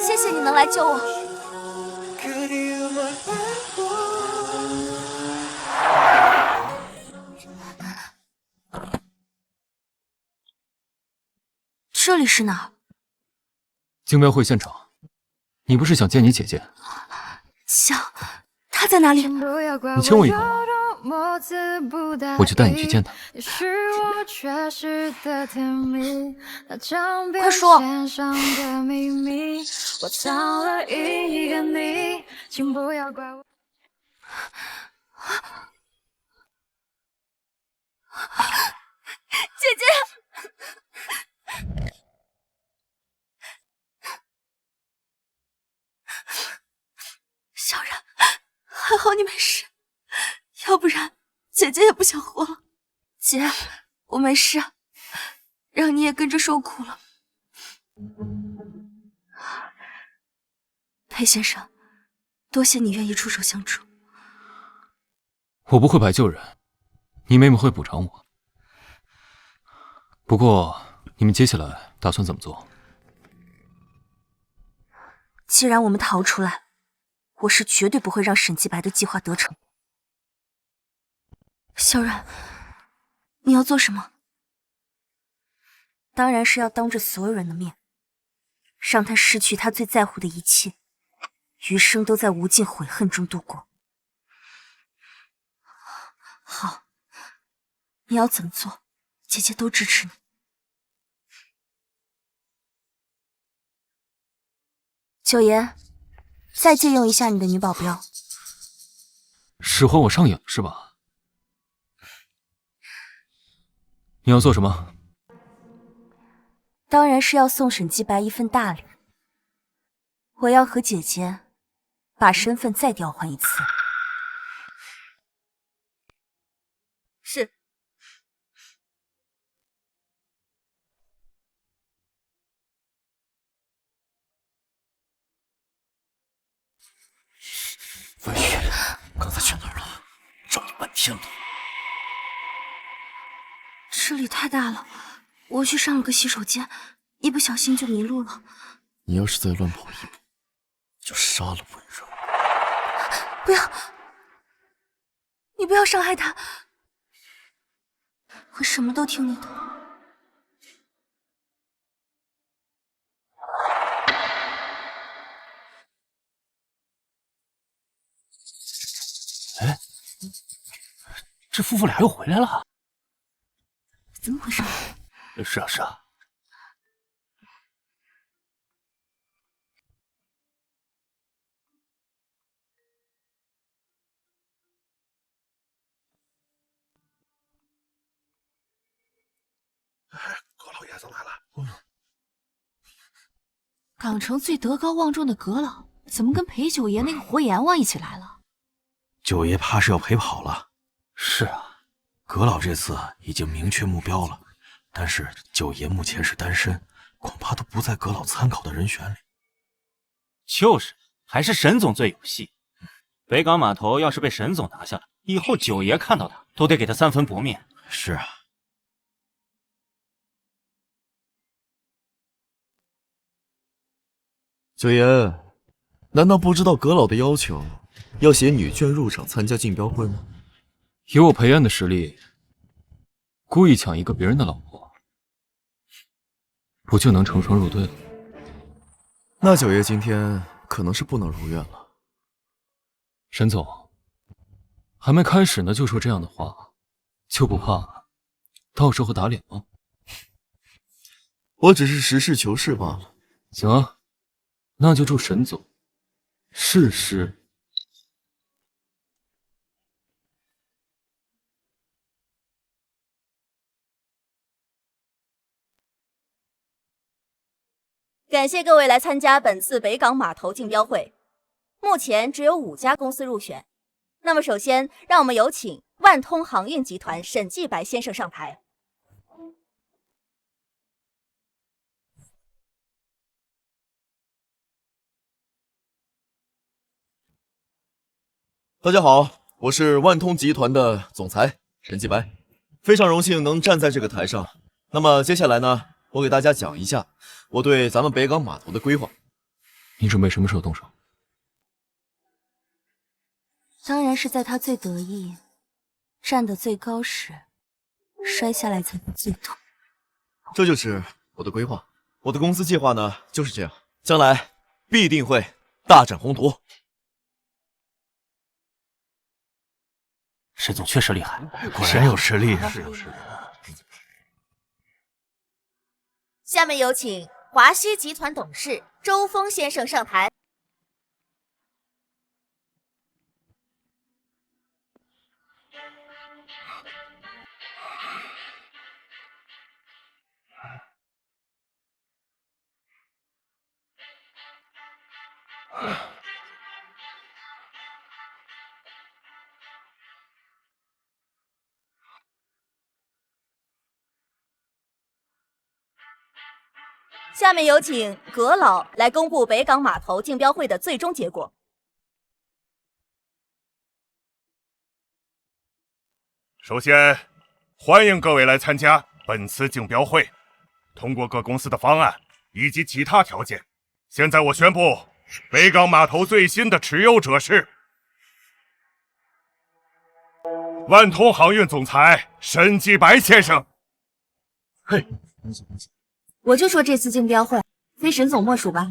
谢谢你能来救我。这里是哪儿？竞标会现场。你不是想见你姐姐？想，她在哪里？你亲我一口，我就带你去见她。快说！姐姐。小然，还好你没事，要不然姐姐也不想活了。姐，我没事，让你也跟着受苦了。裴先生，多谢你愿意出手相助。我不会白救人，你妹妹会补偿我。不过，你们接下来打算怎么做？既然我们逃出来，我是绝对不会让沈继白的计划得逞。小冉，你要做什么？当然是要当着所有人的面，让他失去他最在乎的一切，余生都在无尽悔恨中度过。好，你要怎么做，姐姐都支持你。九爷，再借用一下你的女保镖。使唤我上瘾了是吧？你要做什么？当然是要送沈继白一份大礼。我要和姐姐把身份再调换一次。是。文玉，刚才去哪儿了？找你半天了。这里太大了，我去上了个洗手间，一不小心就迷路了。你要是再乱跑一步，就杀了文柔。不要！你不要伤害他，我什么都听你的。哎，这夫妇俩又回来了。怎么回事？是啊，是啊。葛老爷子来了。港城最德高望重的阁老，怎么跟裴九爷那个活阎王一起来了？九爷怕是要陪跑了。是啊，阁老这次已经明确目标了，但是九爷目前是单身，恐怕都不在阁老参考的人选里。就是，还是沈总最有戏。北港码头要是被沈总拿下了，以后九爷看到他都得给他3分薄面。是啊。九爷，难道不知道阁老的要求，要携女眷入场参加竞标会吗？以我裴安的实力，故意抢一个别人的老婆，不就能成双入对了？那九爷今天可能是不能如愿了。沈总，还没开始呢就说这样的话，就不怕到时候打脸吗？我只是实事求是罢了。行啊。那就祝沈总事事感谢各位来参加本次北港码头竞标会。目前只有5家公司入选。那么首先，让我们有请万通航运集团沈继白先生上台。大家好，我是万通集团的总裁沈继白，非常荣幸能站在这个台上。那么接下来呢，我给大家讲一下我对咱们北港码头的规划。你准备什么时候动手？当然是在他最得意、站得最高时，摔下来才会最痛。这就是我的规划，我的公司计划呢就是这样，将来必定会大展宏图。沈总确实厉害，果然有实力啊！下面有请华西集团董事周峰先生上台。下面有请阁老来公布北港码头竞标会的最终结果。首先，欢迎各位来参加本次竞标会。通过各公司的方案以及其他条件，现在我宣布，北港码头最新的持有者是万通航运总裁沈继白先生。嘿。我就说这次竞标会非沈总莫属吧。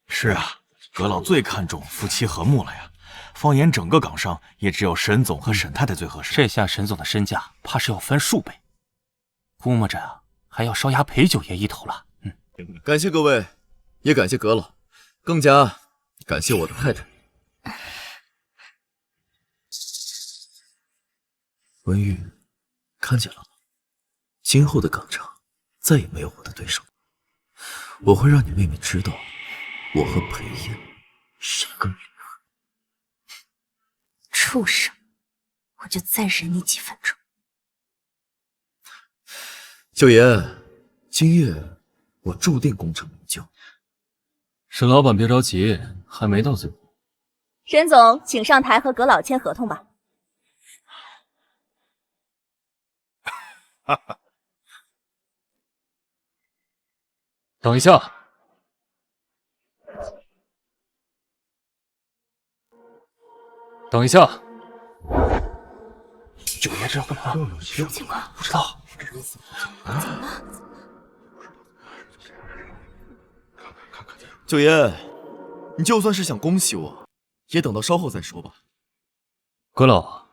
是啊，阁老最看重夫妻和睦了呀。放眼整个港上，也只有沈总和沈太太最合适。这下沈总的身价怕是要翻数倍，估摸着啊，还要烧鸭裴九爷一头了。感谢各位，也感谢阁老，更加感谢我的太太文玉。看见了吗？今后的港城再也没有我的对手。我会让你妹妹知道，我和裴燕谁更厉害。畜生，我就再忍你几分钟。九爷，今夜我注定功成名就。沈老板别着急，还没到最后。沈总，请上台和葛老签合同吧。等一下，等一下，九爷这要干嘛？什么情况？不知道。九爷，你就算是想恭喜我，也等到稍后再说吧。葛老，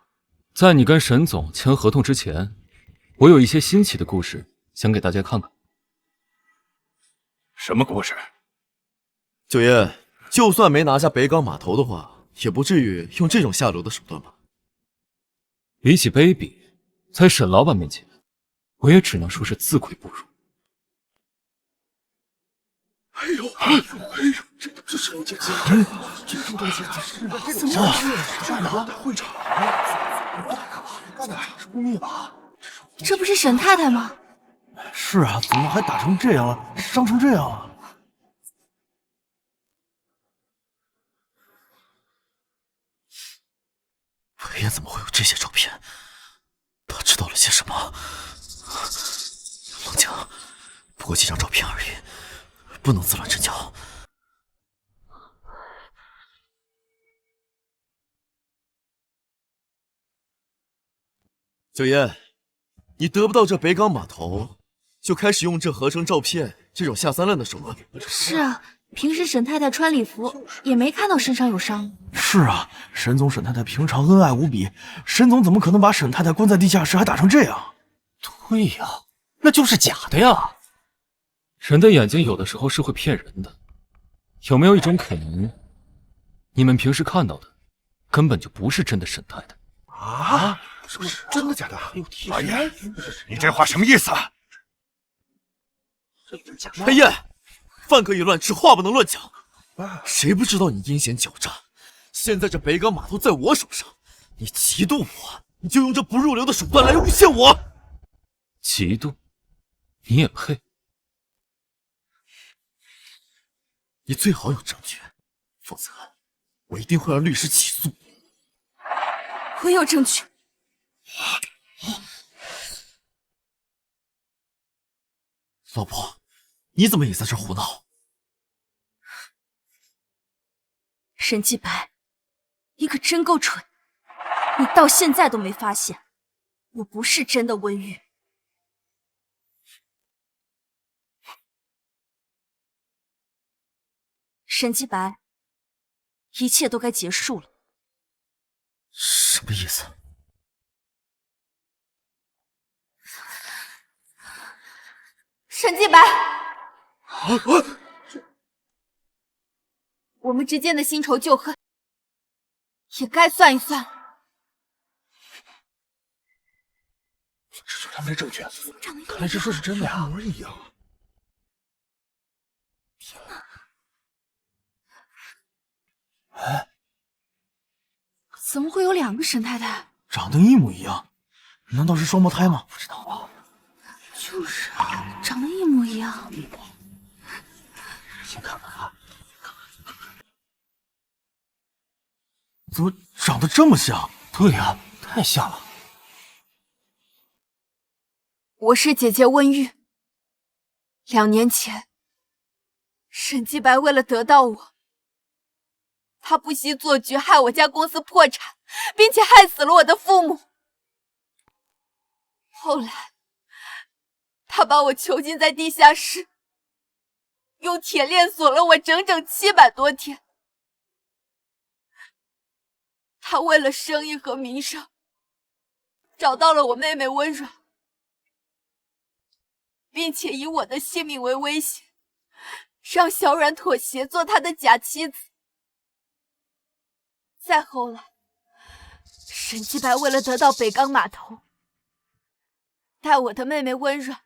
在你跟沈总签合同之前，我有一些新奇的故事想给大家看看。什么故事？九爷，就算没拿下北港码头的话，也不至于用这种下流的手段吧？比起卑鄙，在沈老板面前，我也只能说是自愧不如。哎呦，这都是沈姐姐，这么多姐姐，怎么回事？站哪？会场，干的是故意吧？这不是沈太太吗？是啊，怎么还打成这样了，伤成这样了？裴燕怎么会有这些照片？她知道了些什么？冷静，不过几张照片而已，不能自乱阵脚。九爷，你得不到这北港码头，就开始用这合成照片这种下三滥的手段。是啊，平时沈太太穿礼服也没看到身上有伤。是啊，沈总沈太太平常恩爱无比，沈总怎么可能把沈太太关在地下室还打成这样？对呀，那就是假的呀。人的眼睛有的时候是会骗人的，有没有一种可能，你们平时看到的根本就不是真的沈太太？啊？是不是真的假的？老爷，你这话什么意思？裴燕，饭可以乱吃，话不能乱讲。谁不知道你阴险狡诈？现在这北港码头在我手上，你嫉妒我，你就用这不入流的手段来诬陷我。嫉妒？你也配？你最好有证据，否则我一定会让律师起诉你。我有证据。老婆，你怎么也在这胡闹？沈继白，你可真够蠢！你到现在都没发现，我不是真的温玉。沈继白，一切都该结束了。什么意思？沈继白，我们之间的新仇旧恨也该算一算。这就是他们的证据，看来这说是真的呀，一模一样。天哪！哎，怎么会有两个沈太太？长得一模一样，难道是双胞胎吗？不知道啊。就是啊，长得一模一样。先看看啊，怎么长得这么像？对呀，太像了。我是姐姐温玉。2年前，沈继白为了得到我，他不惜做局，害我家公司破产，并且害死了我的父母。后来，他把我囚禁在地下室，用铁链锁了我整整700多天。他为了生意和名声，找到了我妹妹温软，并且以我的性命为威胁，让小阮妥协做他的假妻子。再后来，沈继白为了得到北港码头，待我的妹妹温软，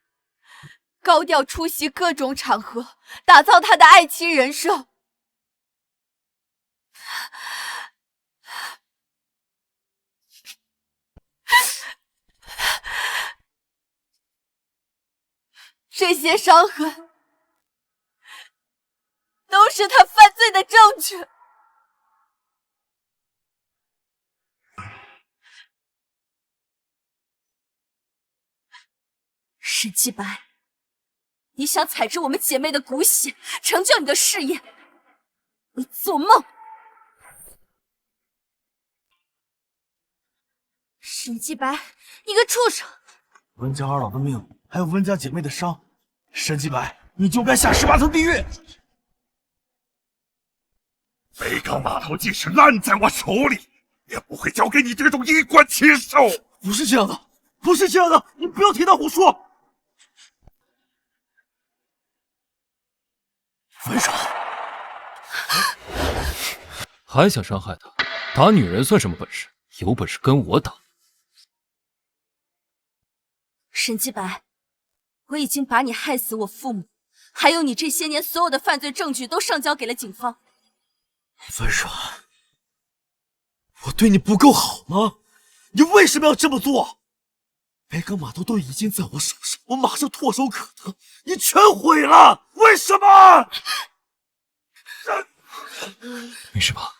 高调出席各种场合，打造她的爱妻人设。这些伤痕都是他犯罪的证据。沈继白，你想踩着我们姐妹的骨血，成就你的事业？你做梦！沈继白，你个畜生！温家二老的命，还有温家姐妹的伤，沈继白，你就该下18层地狱！北港码头即使烂在我手里，也不会交给你这种衣冠禽兽。不是这样的，不是这样的，你不要听他胡说。分手！还想伤害他？打女人算什么本事？有本事跟我打！沈继白，我已经把你害死我父母，还有你这些年所有的犯罪证据都上交给了警方。温软，我对你不够好吗？你为什么要这么做？北港码头都已经在我手上，我马上唾手可得，你全毁了，为什么？没事吧？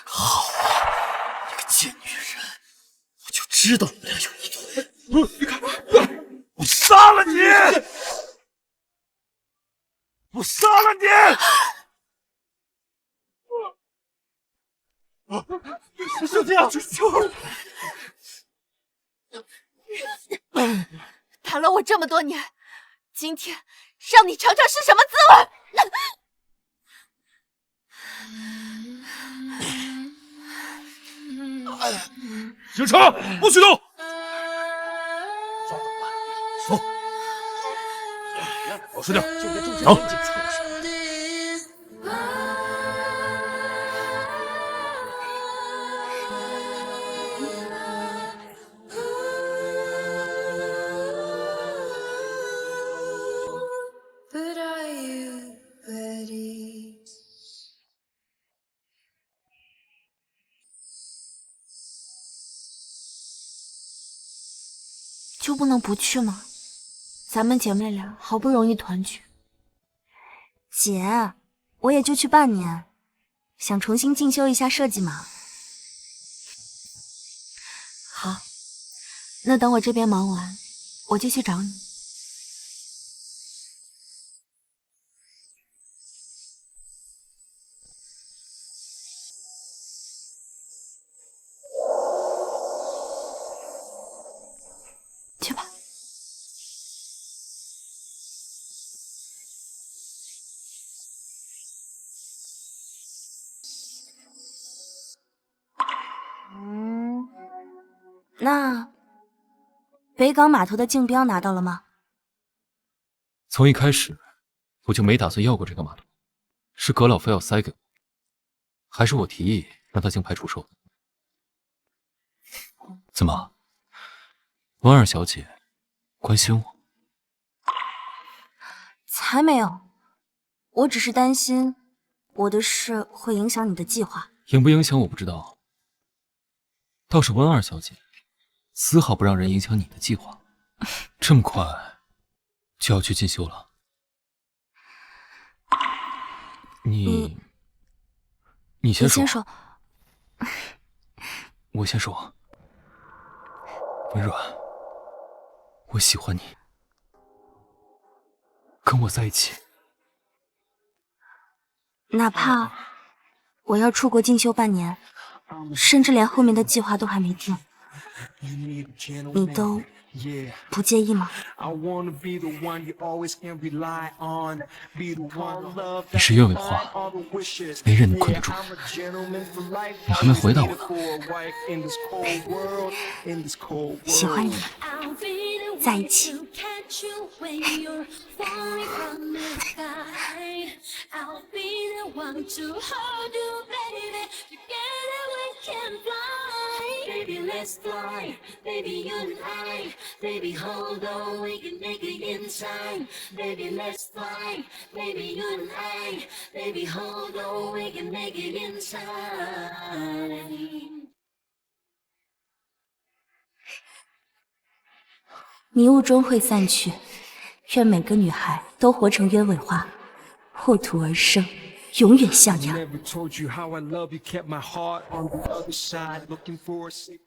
好啊，你个贱女人，我就知道你们俩有一腿。你看，我杀了你！我杀了你！就这样，打了我这么多年，今天让你尝尝是什么滋味！警察，不许动！走，老实点，走。就不能不去吗？咱们姐妹俩好不容易团聚。姐，我也就去半年，想重新进修一下设计嘛。好，那等我这边忙完，我就去找你。去吧。那北港码头的竞标拿到了吗？从一开始我就没打算要过这个码头，是葛老非要塞给我，还是我提议让他竞拍出售的。怎么，温二小姐关心我？才没有，我只是担心我的事会影响你的计划。影不影响我不知道，倒是温二小姐丝毫不让人影响你的计划。这么快就要去进修了？你先说。你先说。我先说。温软，我喜欢你，跟我在一起。哪怕我要出国进修半年，甚至连后面的计划都还没定，你都不介意吗？你是鸢尾花，没人能困得住你还没回答我呢。喜欢你，在一起。let's fly. Baby, you and I. Baby, hold on, we can make it in time. Baby, let's fly. Baby, you and I. Baby, hold on, we can make it in time. 迷雾终会散去，愿每个女孩都活成鸢尾花，破土而生，永远向阳。